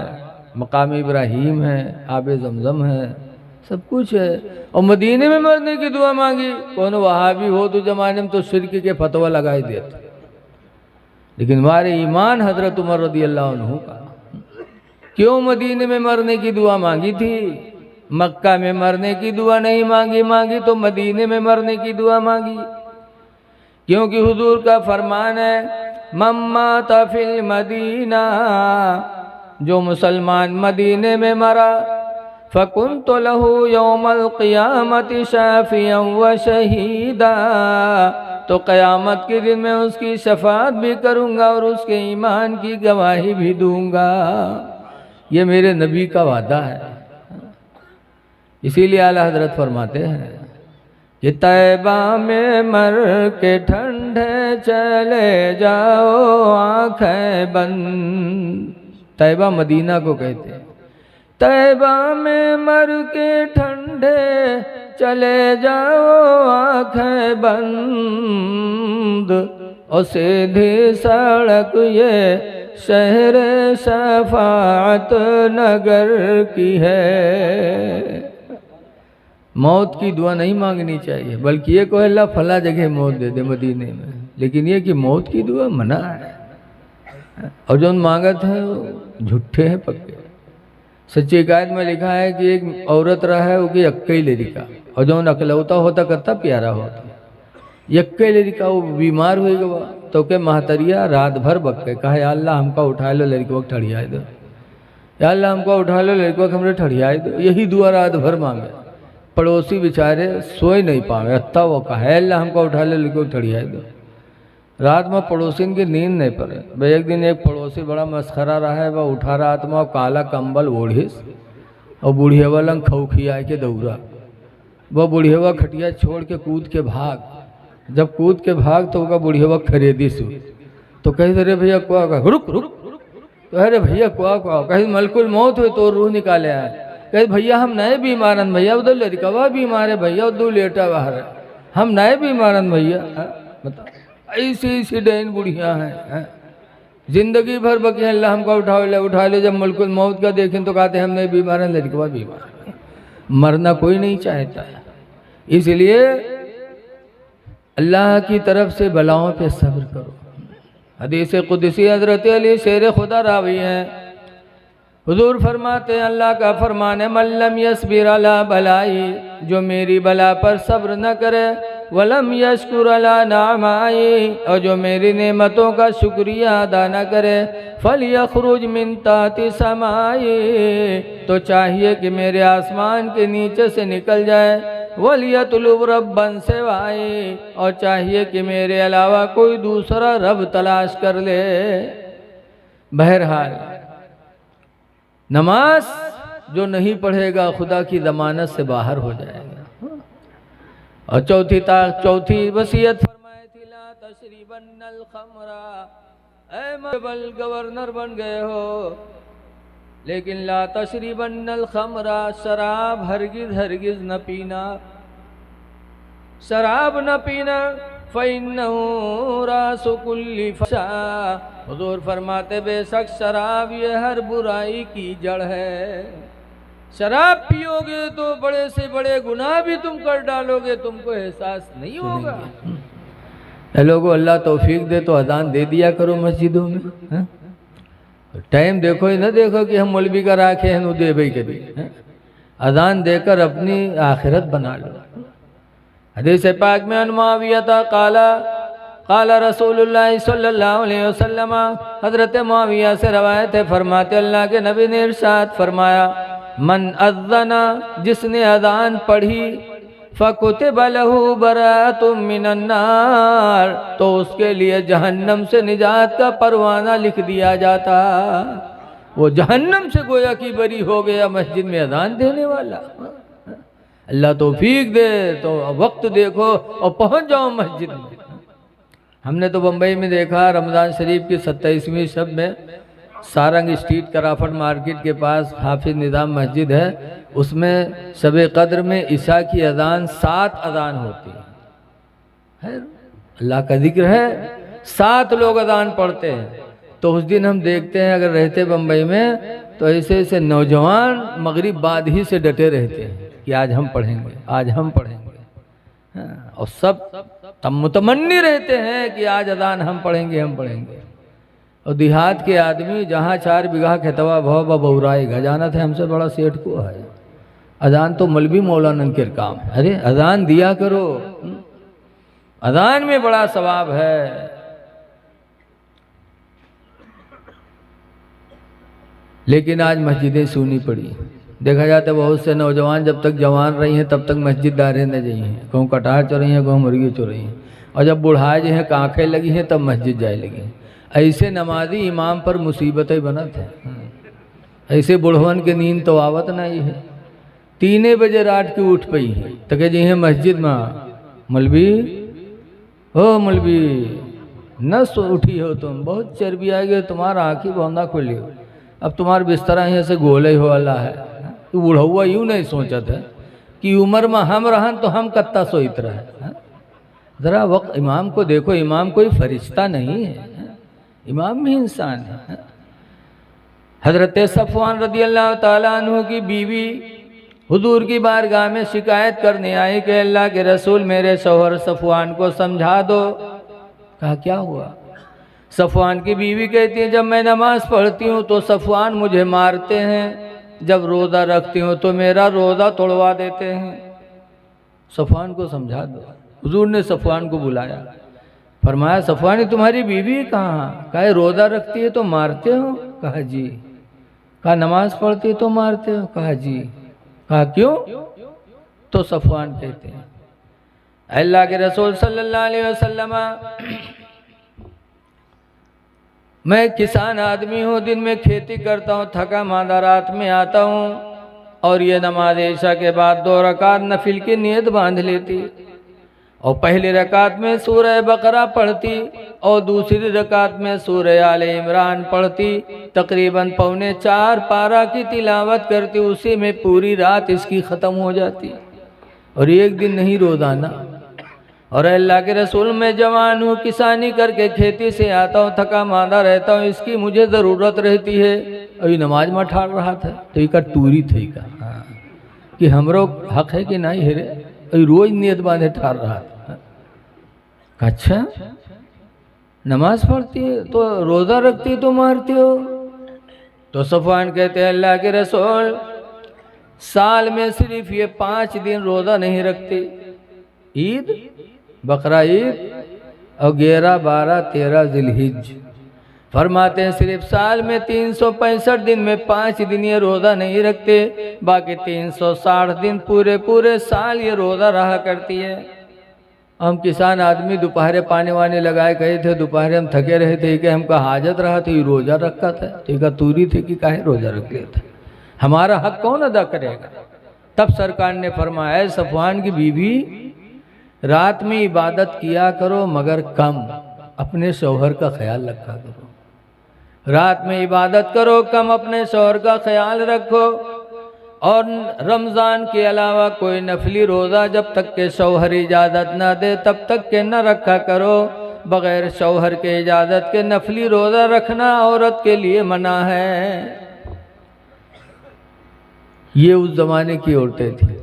मकाम इब्राहीम है, आब जमजम है, सब कुछ है। और मदीने में मरने की दुआ मांगी, कौन वहाबी हो तो जमाने में तो शिरक के फतवा लगाई देते। लेकिन हमारे ईमान हज़रत उमर रज़ी अल्लाह अन्हु का, क्यों मदीने में मरने की दुआ मांगी थी, मक्का में मरने की दुआ नहीं मांगी, मांगी तो मदीने में मरने की दुआ मांगी। क्योंकि हुजूर का फरमान है मम्मा तफिल मदीना, जो मुसलमान मदीने में मरा, फ़कुन्तु लहू यौमल क़ियामति शाफ़ियन व शहीदा, तो क़यामत के दिन में उसकी शफ़ाअत भी करूँगा और उसके ईमान की गवाही भी दूँगा। ये मेरे नबी का वादा है। इसीलिए आला हज़रत फरमाते हैं कि तैबा में मर के ठंडे चले जाओ आंखें बंद। तैबा मदीना को कहते हैं। तैबा में मर के ठंडे चले जाओ आंखें बंद, और सीधी सड़क ये शहर शफाअत नगर की है। मौत की दुआ नहीं मांगनी चाहिए, बल्कि ये कोई अल्लाह फला जगह मौत दे दे मदीने में, लेकिन ये कि मौत की दुआ मना है। और जो मांगत है वो झूठे हैं पक्के। सच्ची हिकायत में लिखा है कि एक औरत रहा है, वो कि अक्कई लड़का, और जो अकलौता होता करता प्यारा होता, यक्के लड़का वो बीमार हुई गवा, तो के महतरिया रात भर बक्के कहा या अल्लाह हमका उठा लो लड़को ठड़िया दो, या अल्लाह हमको उठा लो लड़को हमरे ठड़िया दो। यही दुआ रात भर मांगे। पड़ोसी बेचारे सोए नहीं पावे, अत्ता वो कहा अल्लाह हमको उठा लो लड़को ठड़िया दो। रात में पड़ोसिन की नींद नहीं पड़े। भाई एक दिन एक पड़ोसी बड़ा मस्खरा रहा है, वह उठा रात में काला कंबल ओढ़िस और बुढ़िया वाला खौखिया के दौड़ा। वह बुढ़िया खटिया छोड़ के कूद के भाग। जब कूद के भाग तो उसका बुढ़िया खरीदी सु, तो कही अरे भैया कुआ का रुक रुक, तो अरे भैया कुआ कुआ कही मलकुल मौत हुई तो रूह निकाले आए। कहे भैया हम नए बीमारन भैया, उधर लड़कवा बीमार है भैया, उधर लेटा बाहर है, हम नए बीमारन भैया। बता ऐसी ऐसी डैन बुढ़िया हैं, जिंदगी भर बके अल्लाह हमको उठा ले। जब मलकुल मौत का देखें तो कहते हैं हम नए बीमार हैं, लड़कवा बीमार है। मरना कोई नहीं चाहता है, इसलिए अल्लाह की तरफ से बलाओं पे सब्र करो। हदीस कुदसी हजरत अली शेर खुदा रावी हैं, हुजूर फरमाते हैं अल्लाह का फरमान है मल्लम यस्बिर अला बलाई, जो मेरी बला पर सब्र न करे, वलम यशकुर अला नामाई, और जो मेरी नेमतों का शुक्रिया अदा न करे, फल यखरुज मिन ताती समाई, तो चाहिए कि मेरे आसमान के नीचे से निकल जाए, वलियतलुब रब्बन सिवाई, और चाहिए कि मेरे अलावा कोई दूसरा रब तलाश कर ले। बहरहाल नमाज जो नहीं पढ़ेगा खुदा की जमानत से बाहर हो जाएगा। और चौथी वसीयत फरमाई थी ला तशरीबन्नल खमरा, ऐ मबल गवर्नर बन गए हो, लेकिन ला तशरीबन्नल खमरा, शराब हरगिज हरगिज न पीना, शराब न पीना, फ़इन्नहु रासु कुल्ली फ़शा, हुज़ूर फरमाते बेशक शराब ये हर बुराई की जड़ है। शराब पियोगे तो बड़े से बड़े गुनाह भी तुम कर डालोगे, तुमको एहसास नहीं होगा। लोगों अल्लाह तौफीक दे तो अजान दे दिया करो मस्जिदों में। टाइम देखो ही न देखो कि हम मौलवी का राखे हैं नु दे भाई कभी, अजान देकर अपनी आखिरत बना लो। हदीस पाक में मुआविया काला रसूलुल्लाह सल्लल्लाहु अलैहि वसल्लम, हजरत मुआविया से रवायत है, फरमाते अल्लाह के नबी ने इरशाद फरमाया मन अज़्ज़ना, जिसने अजान पढ़ी, फ़कुतिब लहू बराअतुम मिनन नार, तो उसके लिए जहन्नम से निजात का परवाना लिख दिया जाता। वो जहन्नम से गोया की बरी हो गया मस्जिद में अजान देने वाला। अल्लाह तौफीक दे तो वक्त देखो और पहुंच जाओ मस्जिद में। हमने तो बम्बई में देखा रमज़ान शरीफ की 27वीं शब में सारंग स्ट्रीट कराफट मार्केट के पास हाफिज निज़ाम मस्जिद है, उसमें शब कद्र में ईशा की अजान 7 अजान होती है। अल्लाह का जिक्र है, 7 लोग अजान पढ़ते हैं। तो उस दिन हम देखते हैं अगर रहते बम्बई में तो ऐसे ऐसे नौजवान मगरिब बाद ही से डटे रहते हैं कि आज हम पढ़ेंगे, आज हम पढ़ेंगे, और सब मुतमन्नी रहते हैं कि आज अजान हम पढ़ेंगे, हम पढ़ेंगे। और देहात के आदमी जहाँ 4 बीघा खेतवा भव बहुराएगा, जानत है हमसे बड़ा सेठ को है। अजान तो मौलवी मौलाना के काम है। अरे अजान दिया करो, अजान में बड़ा सवाब है। लेकिन आज मस्जिदें सूनी पड़ी। देखा जाता है बहुत से नौजवान जब तक जवान रही हैं तब तक मस्जिददारें न जाई हैं, कहूँ कटार चो रही हैं, कहूँ मुर्गी चो रही हैं, और जब बुढ़ाए जो हैं कांखें लगी हैं तब मस्जिद जाए लगी। ऐसे नमाजी इमाम पर मुसीबतें बनत हैं। ऐसे बुढ़वन के नींद तो आवत नहीं है। 3 बजे रात की उठ पई है तो कह जी हैं मस्जिद में मौलवी, ओ मौलवी, न उठी हो तुम, बहुत चर्बी आ गई तुम्हारा, आँखी बौंदा खोली हो, अब तुम्हारा बिस्तरा यहाँ से गोले हो वाला है। तो बुढ़ौआ यूँ नहीं सोचत है कि उम्र में हम रहन तो हम कत्ता सोइत रहे। ज़रा वक्त इमाम को देखो, इमाम कोई फरिश्ता नहीं है, इमाम भी इंसान है। हज़रत सफ़वान रज़ियल्लाहु ताला अन्हु की बीवी हुजूर की बारगाह में शिकायत करने आई कि अल्लाह के रसूल मेरे शौहर सफ़वान को समझा दो। कहा क्या हुआ? सफ़वान की बीवी कहती है जब मैं नमाज़ पढ़ती हूँ तो सफ़वान मुझे मारते हैं, जब रोज़ा रखती हूँ तो मेरा रोज़ा तोड़वा देते हैं। सफ़वान को समझा दो। हुजूर ने सफ़वान को बुलाया, फरमाया सफ़वान तुम्हारी बीवी कहाँ? कहा रोज़ा रखती है तो मारते हो? कहा जी। कहा नमाज पढ़ती है तो मारते हो? कहा जी। कहा क्यों? तो सफ़वान कहते हैं अल्लाह के रसूल सल्लल्लाहु अलैहि वसल्लम, मैं किसान आदमी हूँ, दिन में खेती करता हूँ, थका मांदा रात में आता हूँ और ये नमाज ईशा के बाद 2 रकात नफिल की नीयत बांध लेती और पहली रकात में सूरह बकरा पढ़ती और दूसरी रकात में सूरह आले इमरान पढ़ती। तकरीबन 3.25 पारा की तिलावत करती, उसी में पूरी रात इसकी ख़त्म हो जाती और एक दिन नहीं रोज़ाना। और अल्लाह के रसूल मैं जवान हूँ, किसानी करके खेती से आता हूँ, थका मांदा रहता हूँ, इसकी मुझे ज़रूरत रहती है। अभी नमाज में ठाड़ रहा था तो एक टूरी थी का कि हमरो हक है कि नहीं है रे, अभी रोज़ नियत बांधे ठाड़ रहा था। अच्छा नमाज पढ़ती है तो रोज़ा रखती है तो मारती हो? तो सफ़वान कहते हैं अल्लाह के रसूल साल में सिर्फ ये 5 दिन रोज़ा नहीं रखती, ईद, बकरा ईद और 11, 12, 13 ज़िलहिज। फरमाते हैं सिर्फ साल में 365 दिन में 5 दिन ये रोज़ा नहीं रखते, बाकी 360 दिन पूरे साल ये रोज़ा रहा करती है। हम किसान आदमी दोपहरे पानी वानी लगाए गए थे, दोपहरे हम थके रहे थे कि हमका हाजत रहा तो ये रोज़ा रखा था, तो एक तूरी थे कि काहे रोज़ा रख लिया था, हमारा हक कौन अदा करेगा? तब सरकार ने फरमाया सफ़वान की बीवी रात में इबादत किया करो मगर कम, अपने शौहर का ख्याल रखा करो। रात में इबादत करो कम, अपने शौहर का ख्याल रखो। और रमज़ान के अलावा कोई नफली रोज़ा जब तक के शौहर इजाज़त ना दे तब तक के न रखा करो। बग़ैर शौहर के इजाज़त के नफली रोज़ा रखना औरत के लिए मना है। ये उस ज़माने की औरतें थी।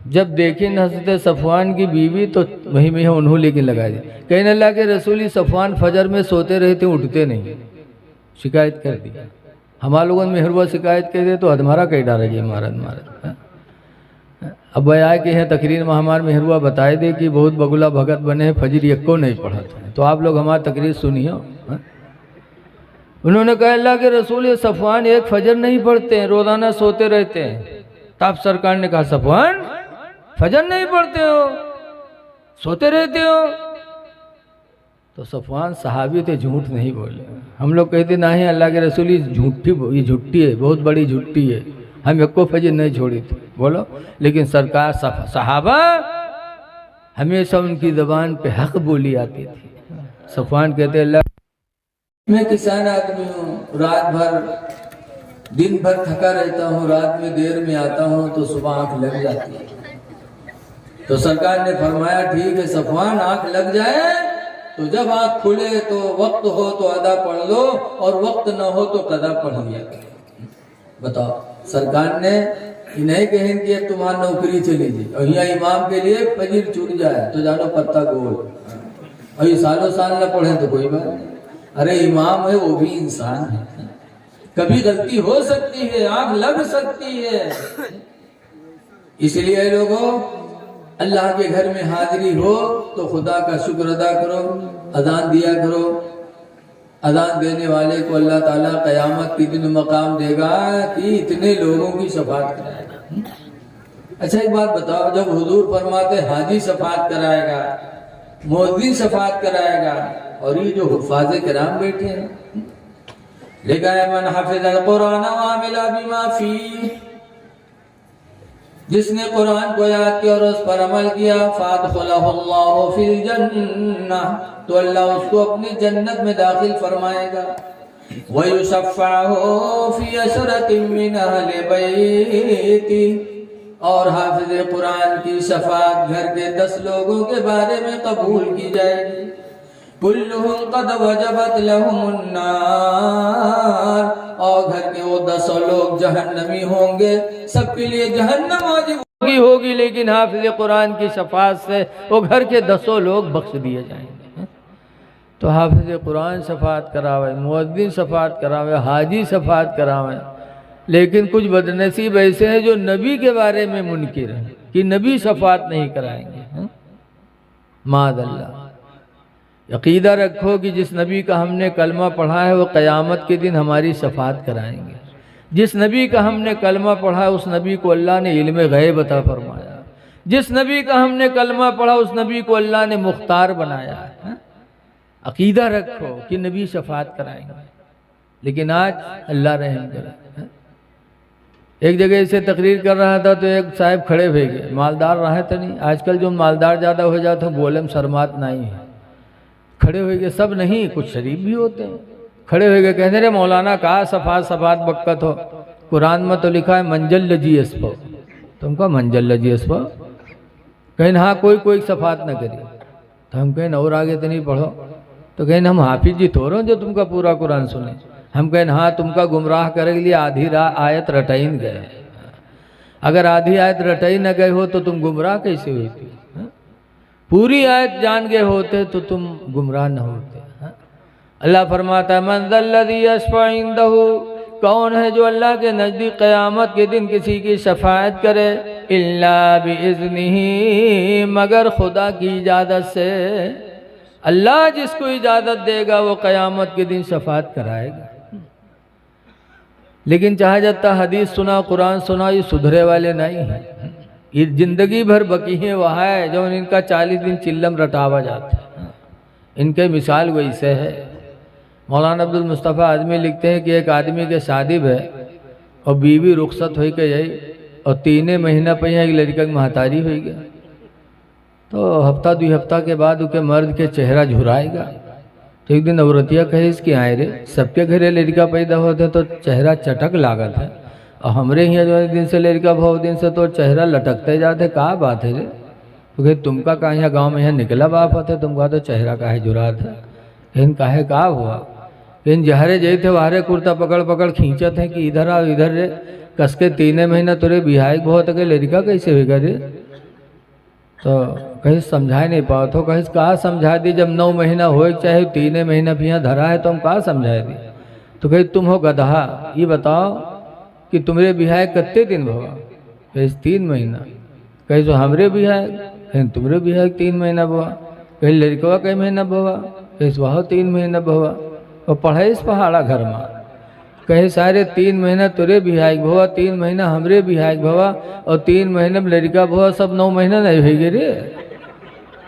जब देखी हज़रत सफ़वान की बीवी तो वहीं में उन्होंने लेके लगा दी, कहने अल्लाह के रसूल सफ़वान फजर में सोते रहते उठते नहीं, शिकायत कर दी। हमारे लोगों में मेहरबा शिकायत कर दे तो हमारा कहीं डालेगी महाराज। अब वह आए कि हैं तकरीर में हमारे मेहरबा बताए दे कि बहुत बगुला भगत बने हैं, फजर यक्को नहीं पढ़ा था, तो आप लोग हमारी तकरीर सुनिए। उन्होंने कहा अल्लाह के रसूल ये सफ़वान एक फजर नहीं पढ़ते हैं, रोज़ाना सोते रहते हैं। तब सरकार ने कहा सफ़वान फजर नहीं पढ़ते हो, सोते रहते हो? तो सफ़वान सहाबी थे, झूठ नहीं बोले। हम लोग कहते नहीं अल्लाह के रसूल ये झूठी है, बहुत बड़ी झूठी है, हम एको फजर नहीं छोड़ी थी, बोलो। लेकिन सरकार सहाबा हमेशा उनकी ज़बान पे हक बोली आती थी। सफ़वान कहते अल्लाह मैं किसान आदमी हूँ, रात भर दिन भर थका रहता हूँ, रात में देर में आता हूँ तो सुबह आँख लग जाती है। तो सरकार ने फरमाया ठीक है सफ़वान आँख लग जाए तो जब आँख खुले तो वक्त हो तो अदा पढ़ लो और वक्त न हो तो कदा पढ़ लिया। बताओ सरकार ने इन्हें कहें कि अब तुम्हारी नौकरी चली जी और यहाँ इमाम के लिए फजर छूट जाए तो जानो पत्ता गोल, और ये सालों साल न पढ़े तो कोई बात नहीं। अरे इमाम है वो भी इंसान है, कभी गलती हो सकती है, आँख लग सकती है। इसलिए लोगों अल्लाह के घर में हाजिरी हो तो खुदा का शुक्र अदा करो, अजान दिया करो। अजान देने वाले को अल्लाह ताला क़यामत के दिन मकाम देगा कि इतने लोगों की शफाअत कराएगा। अच्छा एक बात बताओ, जब हुजूर फरमाते हाजी शफाअत कराएगा, मौलवी शफाअत कराएगा, और ये जो हुफ़ाज़े किराम बैठे हैं लिखा है मन हफ़िज़ल कुरान व अमिला बिमा फ़ीह, जिसने कुरान को याद किया और उस पर अमल किया, फ़अदख़लहुल्लाहु फ़िल जन्नह, तो अल्लाह उसको अपनी जन्नत में दाखिल फरमाएगा। वयुशफ़्फ़अहु फ़ी अशरतिन मिन अहलि बैति, और हाफिज़ कुरान की शफ़ाअत घर के 10 लोगों के बारे में कबूल की जाएगी। कुल्लुहुम क़द वजबत लहुमुन नार, और घर के वो 10 लोग जहन्नमी होंगे, सबके लिए जहन्नम वाजिब होगी, लेकिन हाफिज़ कुरान की शफ़ाअत से वो घर के 10 लोग बख्श दिए जाएंगे। तो हाफिज़ कुरान शफ़ाअत करावे, मुअद्दिन शफ़ाअत करावे, हाजी शफ़ाअत करावे, लेकिन कुछ बदनसीब ऐसे हैं जो नबी के बारे में मुनकिर हैं कि नबी शफ़ाअत नहीं कराएंगे। माज़अल्लाह। अक़ीदा रखो कि जिस नबी का हमने कलमा पढ़ा है वो क़यामत के दिन हमारी शफ़ाअत कराएंगे। जिस नबी का हमने कलमा पढ़ा है उस नबी को अल्लाह ने इल्म गैब अता फरमाया। जिस नबी का हमने कलमा पढ़ा उस नबी को अल्लाह ने मुख्तार बनाया है। अक़ीदा रखो कि नबी शफ़ाअत कराएंगे, लेकिन आज अल्लाह रहम करे। एक जगह से तकरीर कर रहा था तो एक साहब खड़े हुए गए, मालदार रहे तो नहीं, आजकल जो मालदार ज़्यादा हो जाते हैं बोले में शर्मात नहीं है, खड़े हुए गए, सब नहीं कुछ शरीफ भी होते हैं। खड़े हुए गए, कहने रे मौलाना कहा सफ़ात बक्कत हो, कुरान में तो लिखा है मंजल लजी अस्पो, तुमका मंजल लजी अस्पो, कहें हाँ कोई सफ़ात न करिए। तो हम कहें और आगे तो नहीं पढ़ो, तो कहें हम हाफिज जी थोड़ो जो तुमका पूरा कुरान सुने। हम कहें हाँ तुमका गुमराह करे के लिए आधी आयत रटाइन गए, अगर आधी आयत रटाई न गए हो तो तुम गुमराह कैसे होती? पूरी आयत जान गए होते तो तुम गुमराह न होते। अल्लाह फरमाता है मन ज़ल्लज़ी यशफ़अ इंदहु, कौन है जो अल्लाह के नज़दीक क़यामत के दिन किसी की शफ़ाअत करे, इल्ला बिइज़्निही, मगर खुदा की इजाज़त से। अल्लाह जिसको इजाज़त देगा वो क़यामत के दिन शफ़ाअत कराएगा। लेकिन चाहे जाता हदीस सुना कुरान सुना ये सुधरे वाले नहीं हैं, ये ज़िंदगी भर बकी हैं वहाँ है जो इनका 40 दिन चिल्लम रटावा जाता है। इनके मिसाल वैसे है। मौलाना अब्दुल मुस्तफ़ा आदमी लिखते हैं कि एक आदमी के शादी है और बीवी रुखसत हो के यही और 3 महीना पहिया एक लड़का की महतारी हो गया, तो हफ्ता 2 हफ्ता के बाद उनके मर्द के चेहरा झुराएगा। तो एक दिन औरतिया कहे इसकी आए रे, सबके घरे लड़का पैदा होते तो चेहरा चटक लागत है, और हमरे यहाँ जो दिन से लड़का भाव दिन से तो चेहरा लटकते जाते, कहा बात है रे? तो कहे तुमका कहाँ यहाँ गाँव में यहाँ निकला बाप होते, तुमका तो चेहरा काहे जुरात है? कहीं काहे कहा हुआ? कहीं जहरे जय थे वारे कुर्ता पकड़ खींचत हैं कि इधर आओ इधर रे, कस के 3 महीना तुरे बिहाई बहुत के लड़का कैसे होगा रे? तो कहीं समझा नहीं पाओ, तो कहीं कहा समझा दी, जब 9 महीना हो चाहे 3 महीना भी यहाँ धरा है तो हम कहा समझा दी। तो कहीं तुम हो गधा, ये बताओ कि तुम्हारे बिहाय कितने दिन भवा? कहीं 3 महीना। कहीं तो हमरे बिहाय, कहीं तुम्हारे बिहाय 3 महीना भवा, कहीं लड़कवा कई महीना भवा, कहीं वह 3 महीना भवा, और पढ़े इस पहाड़ा घर में, कहीं सारे 3 महीना तुरे बिहायक भवा, 3 महीना हमरे बिहायक भवा, और 3 महीने में लड़का भवा, सब 9 महीना नहीं होगी रे।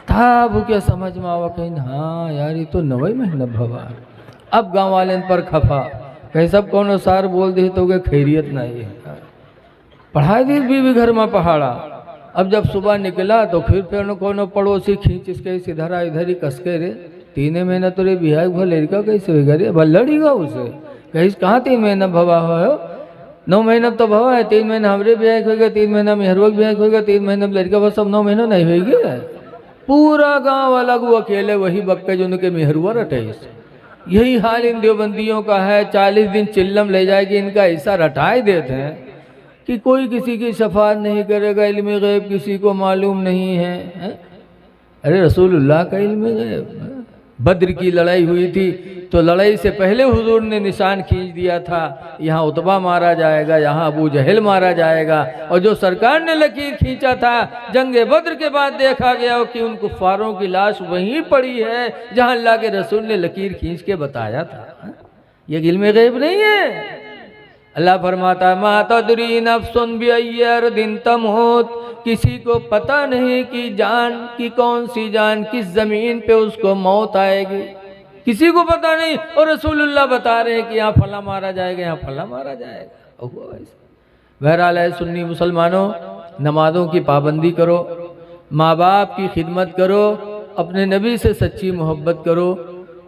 था वो क्या समझ में आवा, कहीं हाँ यार ये तो 9 महीना भवा। अब गाँव वाले पर खफा, कहीं सब कौन सार बोल दी तो खैरियत नहीं है। पढ़ाई दी बीवी घर में पहाड़ा। अब जब सुबह निकला तो फिर कोनो पड़ोसी खींच इसके इधर इधर ही कसके रे, 3 महीना तो रे बिहार भर लड़का कैसे होगा रे? भल लड़ीगा उसे, कहीं कहाँ 3 महीना भवा हो? 9 महीना तो भवा है, 3 महीना हमरे बिहार होगा, 3 महीना मेहरवा बिहार होगा, 3 महीना में लड़का बस, सब 9 महीना नहीं होगी। पूरा गाँव अलग वो अकेले वही बक्के जो उनके मेहरुआ रटे। यही हाल इन देवबंदियों का है। 40 दिन चिल्लम ले जाएगी, इनका ऐसा रटाए देते हैं कि कोई किसी की शफात नहीं करेगा, इल्म गैब किसी को मालूम नहीं है। अरे रसूलुल्लाह का इल्म गैब। बद्र की लड़ाई हुई थी तो लड़ाई से पहले हुजूर ने निशान खींच दिया था, यहाँ उतबा मारा जाएगा, यहाँ अबू जहल मारा जाएगा। और जो सरकार ने लकीर खींचा था जंगे बद्र के बाद देखा गया कि उन कुफ्फारों की लाश वहीं पड़ी है जहाँ अल्लाह के रसूल ने लकीर खींच के बताया था। ये इल्म गैब नहीं है। अल्लाह फरमाता है मा तदरी नफ्सुन बिअय्यि अर्दिन तमूत, किसी को पता नहीं कि जान की कौन सी जान किस जमीन पे उसको मौत आएगी, किसी को पता नहीं। और रसूलुल्लाह बता रहे हैं कि यहाँ फला मारा जाएगा, यहाँ फला मारा जाएगा। बहरहाल है सुन्नी मुसलमानों, नमाज़ों की पाबंदी करो, माँ बाप की खिदमत करो, अपने नबी से सच्ची मोहब्बत करो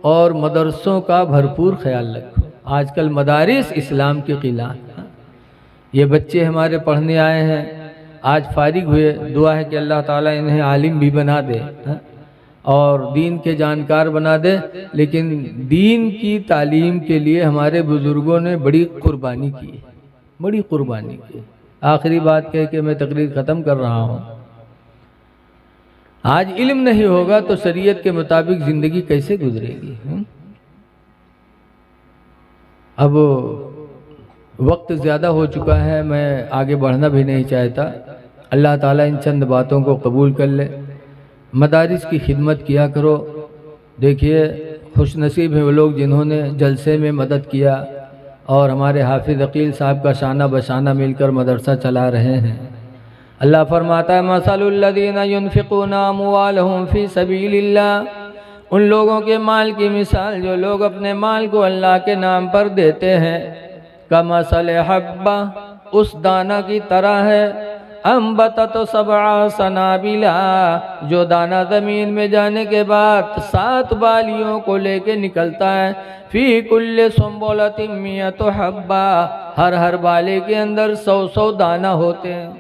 और मदरसों का भरपूर ख्याल रखो। आजकल मदारिस इस्लाम के खिलाफ हैं। ये बच्चे हमारे पढ़ने आए हैं, आज फारिग हुए, दुआ है कि अल्लाह ताला इन्हें आलिम भी बना दे और दीन के जानकार बना दे। लेकिन दीन की तालीम के लिए हमारे बुज़ुर्गों ने बड़ी कुर्बानी की, बड़ी कुर्बानी की। आखिरी बात कह के मैं तकरीर ख़त्म कर रहा हूँ। आज इल्म नहीं होगा तो शरीयत के मुताबिक ज़िंदगी कैसे गुजरेगी? अब वक्त ज़्यादा हो चुका है, मैं आगे बढ़ना भी नहीं चाहता। अल्लाह ताला इन चंद बातों को कबूल कर ले। मदारिस की खिदमत किया करो। देखिए खुशनसीब हैं वो लोग जिन्होंने जलसे में मदद किया और हमारे हाफिज़ अकील साहब का शाना बशाना मिलकर मदरसा चला रहे हैं। अल्लाह फरमाता है मसलुल्लज़ीना युनफ़िक़ूना अम्वालहुम फ़ी सबीलिल्लाह, उन लोगों के माल की मिसाल जो लोग अपने माल को अल्लाह के नाम पर देते हैं, कमसल हब्बा, उस दाना की तरह है, अम्बतत सबआ सनाबिला, जो दाना ज़मीन में जाने के बाद 7 बालियों को लेके निकलता है, फ़ी कुल्ले सुम्बुलतिन मियतु हब्बा, हर बाले के अंदर 100 दाना होते हैं।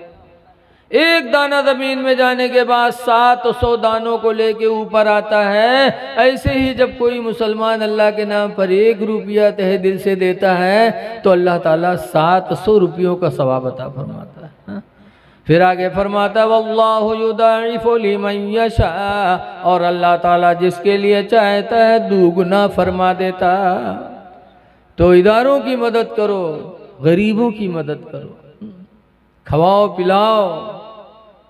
एक दाना ज़मीन में जाने के बाद 700 दानों को लेके ऊपर आता है। ऐसे ही जब कोई मुसलमान अल्लाह के नाम पर 1 रुपया तहे दिल से देता है तो अल्लाह ताला 700 रुपयों का सवाब अता फरमाता है। फिर आगे फरमाता वल्लाहु युदाइफु लिमन यशा, और अल्लाह ताला जिसके लिए चाहता है दुगुना फरमा देता। तो इदारों की मदद करो, गरीबों की मदद करो, खवाओ पिलाओ।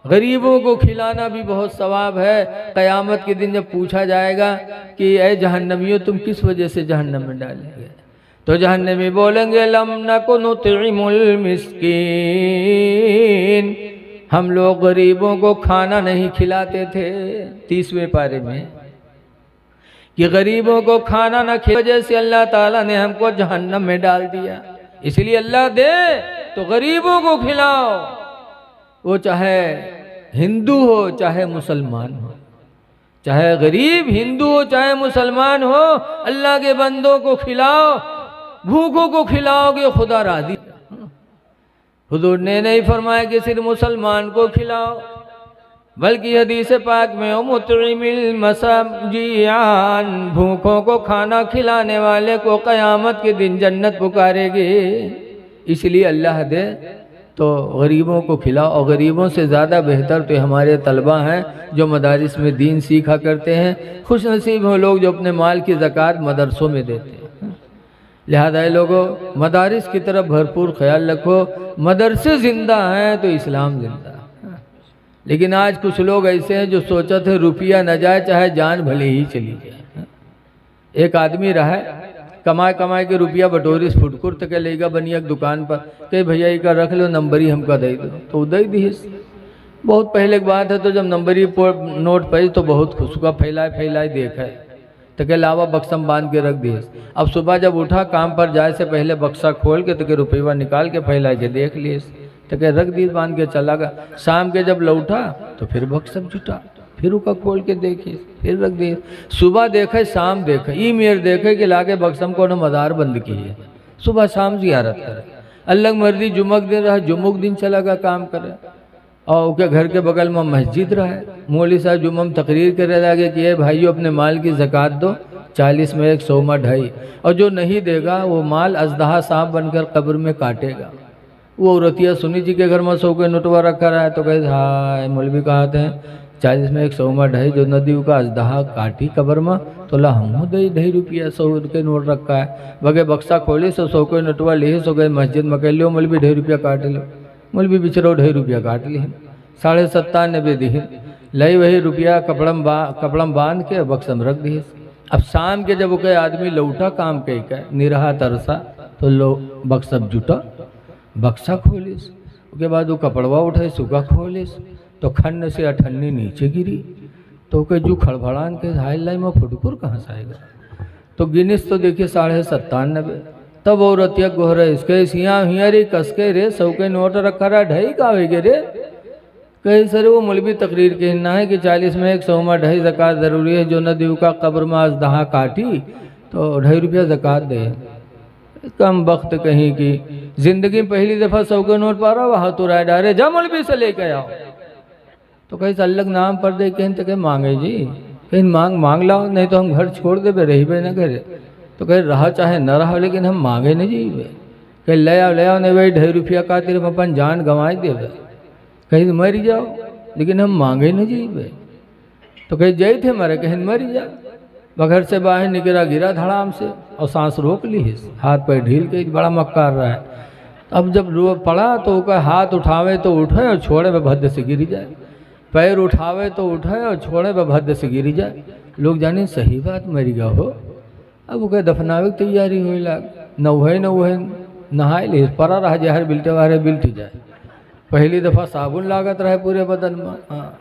गरीबों को खिलाना भी बहुत सवाब है। क़यामत के दिन जब पूछा जाएगा कि ऐ जहन्नमियों तुम किस वजह से जहन्नम में डाले गए, तो जहन्नमी बोलेंगे लम नकुन नुतइमुल मिस्कीन, हम लोग गरीबों को खाना नहीं खिलाते थे। 30वें पारे में कि गरीबों को खाना न खिलाने की वजह से अल्लाह ताला ने हमको जहन्नम में डाल दिया। इसलिए अल्लाह दे तो गरीबों को खिलाओ, वो चाहे हिंदू हो चाहे मुसलमान हो, चाहे गरीब हिंदू हो चाहे मुसलमान हो, अल्लाह के बंदों को खिलाओ। भूखों को खिलाओगे खुदा राजी। हुजूर ने नहीं फरमाया कि सिर्फ मुसलमान को खिलाओ, बल्कि हदीस पाक में मुतइमिल मसाजियान, भूखों को खाना खिलाने वाले को क़यामत के दिन जन्नत पुकारेगी। इसलिए अल्लाह दे तो गरीबों को खिलाओ। और गरीबों से ज़्यादा बेहतर तो हमारे तलबा हैं जो मदारिस में दीन सीखा करते हैं। खुश नसीब हो लोग जो अपने माल की ज़कात मदरसों में देते हैं। लिहाजा लोगों मदारिस की तरफ भरपूर ख्याल रखो। मदरसे ज़िंदा हैं तो इस्लाम ज़िंदा है। लेकिन आज कुछ लोग ऐसे हैं जो सोचा थे रुपया न जाए चाहे जान भले ही चली जाए। एक आदमी रहा कमाए के रुपया बटोरिस फुटकुर तक लेगा बनिया दुकान पर, कहे भैया का रख लो नंबरी हमका दे दो, तो दे दी। बहुत पहले की बात है, तो जब नंबरी नोट पे तो बहुत खुश हुआ, फैलाए देखा तो के लावा बक्सम बांध के रख दिए। अब सुबह जब उठा काम पर जाए से पहले बक्सा खोल के तो के रुपया निकाल के फैला के देख लिए तो के रख दिए, बांध के चला गया। शाम के जब लौटा तो फिर बक्सम जुटा, फिर उसका खोल के देखिए, फिर रख दिए। सुबह देखे शाम देखे, ई मेर देखे कि लाके बक्सम को मज़ार बंद की है। सुबह शाम ज़ियारत करे, अल्लाह मर्जी जुमक दिन रहा, जुमुक दिन चला गया काम करे। और उसके घर के बगल में मस्जिद रहा है। मौलवी साहब जुम्मम तकरीर करे लगे कि ये भाइयों अपने माल की ज़कात दो, 40 में 1 100 में 2.5, और जो नहीं देगा वो माल अजदहा सांप बनकर कब्र में काटेगा। वो औरतिया सुनी जी के घर में 100 के नोटवा रखा रहा है, तो कहे हाँ मौलवी कहते हैं 40 में 1 100 में 2.5, जो नदी का अजदहा काटी कब्र में तो ला हम दे 2.5 रुपया 100 के नोट रखा है। बगे बक्सा खोले 100 के नोटवा ले सो गए मस्जिद में, कह लो मौलवी 2.5 रुपया काट लो। मौलवी बिचरो 2.5 रुपया काट ली, 97.5 दी लई, वही रुपया कपड़म बांध के बक्सम रख दिए। अब शाम के जब वो कहे आदमी लौटा काम कह निरहा तरसा, तो लो बक्सम जुटा, बक्सा खोलिस, उसके बाद वो कपड़वा उठाए सूखा खोलिस तो खन्ने से अठन्नी नीचे गिरी। तो कहे जू खड़बड़ान के हाई लाई में फुटकुर कहाँ से आएगा, तो गिनिस तो देखिए 97.5। तब औरतिया गोहरा इसके हिया रे कसके रे 100 के नोट रखा रहा 2.5 का होगे रे, कई सर वो मौलवी तकरीर कहना है कि 40 में 100 में 2.5 ज़कात ज़रूरी है, जो न देव का कब्र में आज दहा काटी तो 2.5 रुपया ज़कात दे। कम वक्त कहीं की जिंदगी पहली दफ़ा 100 के नोट पा रहा वहाँ तो राय डारे जा मौलवी से लेके आओ, तो कहीं अलग नाम पर दे कहीं तो कहीं मांगे जी, कहीं मांग लाओ, नहीं तो हम घर छोड़ दे बे रही बे न करे, तो कहीं रहा चाहे न रहा लेकिन हम मांगे नहीं जी बे, कहीं ले आओ नहीं भाई 2.5 रुपया का तेरे में अपन जान गंवाए दे बे, कहीं मर जाओ लेकिन हम मांगे नहीं जी बे। तो कहीं जय थे मरे कहीं मर जा, बघर से बाहर निकला गिरा धड़ाम से और सांस रोक ली, हाथ पैर ढील के बड़ा मक्कार रहा है। अब जब रो पड़ा तो उसका हाथ उठावे तो उठे और छोड़े में भद्द से गिर जाए, पैर उठावे तो उठे और छोड़े में भद्द से गिर जाए। लोग जाने सही बात मर गया हो। अब वो दफनावे की तैयारी हो लाग, नौहे नहाए ले परा रहा जहर बिलटे वारे बिलट जाए। पहली दफ़ा साबुन लागत रहे पूरे बदन में, हाँ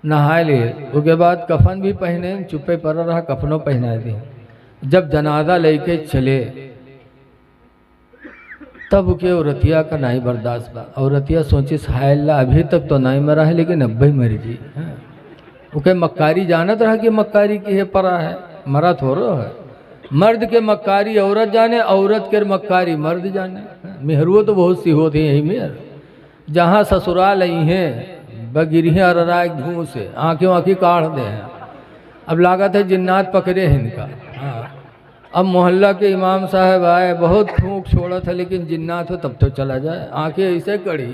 नहाए लिए, उसके बाद कफन भी पहने, चुप्पे पर रहा कफनों पहना दी। जब जनाजा लेके चले तब के औरतिया का नहीं बर्दाश्त बा। औरतिया सोची हायल्ला अभी तक तो नहीं मरा है लेकिन अब भी मर जी। ओके मक्कारी जानत रहा कि मक्कारी की है परा है, मरा थोड़ो है। मर्द के मक्कारी औरत जाने, औरत के मक्कारी मर्द जाने। मेहरुओ तो बहुत सी होती है यही मेहर, जहाँ ससुराल आई हैं बगिरियाँ रराय धूँ से आँखें आँखी काढ़ दे हैं। अब लागत है जिन्नात पकड़े हैं इनका। हाँ अब मोहल्ला के इमाम साहब आए, बहुत फूंक छोड़ा था लेकिन जिन्नात हो तब तो चला जाए, आंखें ऐसे कड़ी।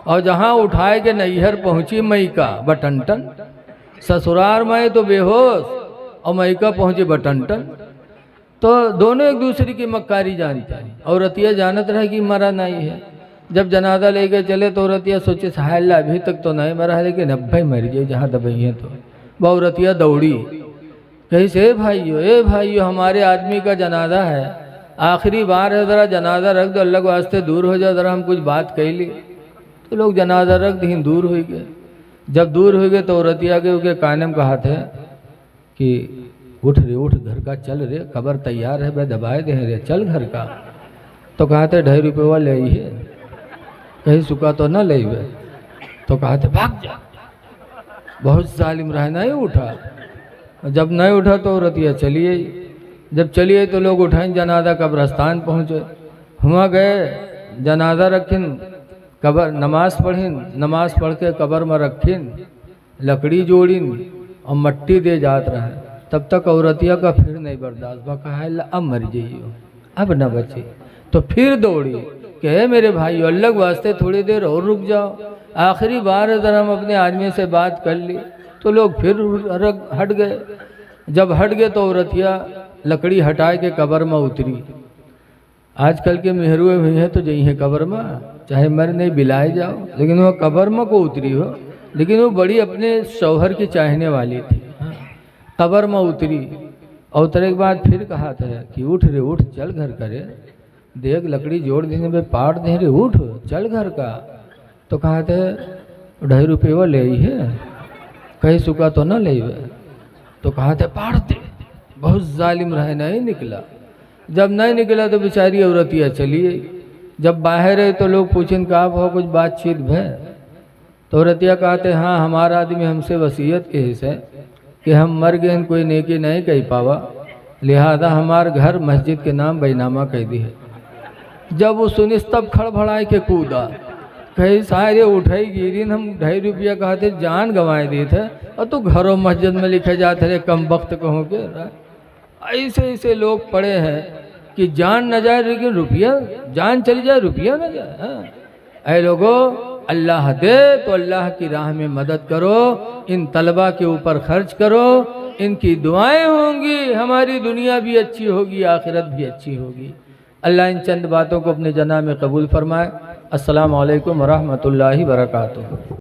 और जहाँ उठाए के नैहर पहुँची मैका बटनटन, ससुराल में तो बेहोश और मैका पहुँची बटनटन। तो दोनों एक दूसरे की मक्कारी जानते हैं। औरतिया जानत रहे कि मरा नहीं है। जब जनाजा लेके चले तो औरतिया सोचे साहल्ला अभी तक तो नहीं मरा है लेकिन अब भाई मर गए जहाँ दबाई है। तो वह औरतिया दौड़ी कहीं से, ए भाइयों हमारे आदमी का जनाजा है, आखिरी बार है, ज़रा जनाजा रख दो, अल्लाह के वास्ते दूर हो जाओ, ज़रा हम कुछ बात कह ली। तो लोग जनाजा रख दी, दूर हो गए। जब दूर हो गए तो औरतिया के कानम कहा थे कि उठ रे उठ, घर का चल रे, खबर तैयार है भाई, दबाए दे रे, चल घर का। तो कहा थे 2.5 रुपये ले है, कहीं सुखा तो न ले। तो कहा थे भाग जा, बहुत जालिम रहा, नहीं उठा। जब नहीं उठा तो औरतिया चलिए। जब चलिए तो लोग उठाएं, जनाजा कब्रस्तान पहुँचे, हुआ गए, जनाजा रखिन, कबर नमाज पढ़िन, नमाज पढ़ के कबर में रखिन, लकड़ी जोड़िन और मट्टी दे जात रहे। तब तक औरतिया का फिर नहीं बर्दाश्त बा, कहा अब मर जाइयो, अब न बचे। तो फिर दौड़ी कि मेरे भाई अल्लाह के वास्ते थोड़ी देर और रुक जाओ, आखिरी बार अगर हम अपने आदमी से बात कर ली। तो लोग फिर हट गए। जब हट गए तो औरतिया लकड़ी हटाए के कबर में उतरी। आजकल के मेहरुए हुई हैं तो जई हैं कबर में, चाहे मर नहीं बिलाए जाओ, लेकिन वो कबर में को उतरी हो, लेकिन वो बड़ी अपने शौहर की चाहने वाली थी। कबर में उतरी और उतरे के बाद फिर कहा था कि उठ रे उठ, चल घर करे, देख लकड़ी जोड़ देने में पाट दे रे, उठ चल घर का। तो कहा थे 2.5 रुपये वो ले है, कहीं सुखा तो न ले। तो कहा थे पाड़ दे, बहुत जालिम रहे, नहीं निकला। जब नहीं निकला तो बेचारी औरतिया चलिए। जब बाहर है तो लोग पूछें कहा हो कुछ बातचीत भय। तो औरतिया कहते हाँ हमारा आदमी हमसे वसीयत के हिस्से कि हम मर गए कोई नेकी नहीं कह पावा, लिहाजा हमार घर मस्जिद के नाम बैनामा कह दी है। जब वो सुनिस तब खड़बड़ाए के कूदा, कहीं सारे उठाई गिरी, हम 2.5 रुपया कहते जान गंवाए दिए थे और तू घरों मस्जिद में लिखे जाते रहे कम वक्त कहो के। ऐसे ऐसे लोग पड़े हैं कि जान न जाए लेकिन रुपया, जान चली जाए रुपया न जाए। ऐ लोगों, अल्लाह दे तो अल्लाह की राह में मदद करो, इन तलबा के ऊपर खर्च करो, इनकी दुआएं होंगी, हमारी दुनिया भी अच्छी होगी, आखिरत भी अच्छी होगी। अल्लाह इन चंद बातों को अपने जना में कबूल फरमाए। अस्सलामु अलैकुम वरहमतुल्लाहि वबरकातुहू।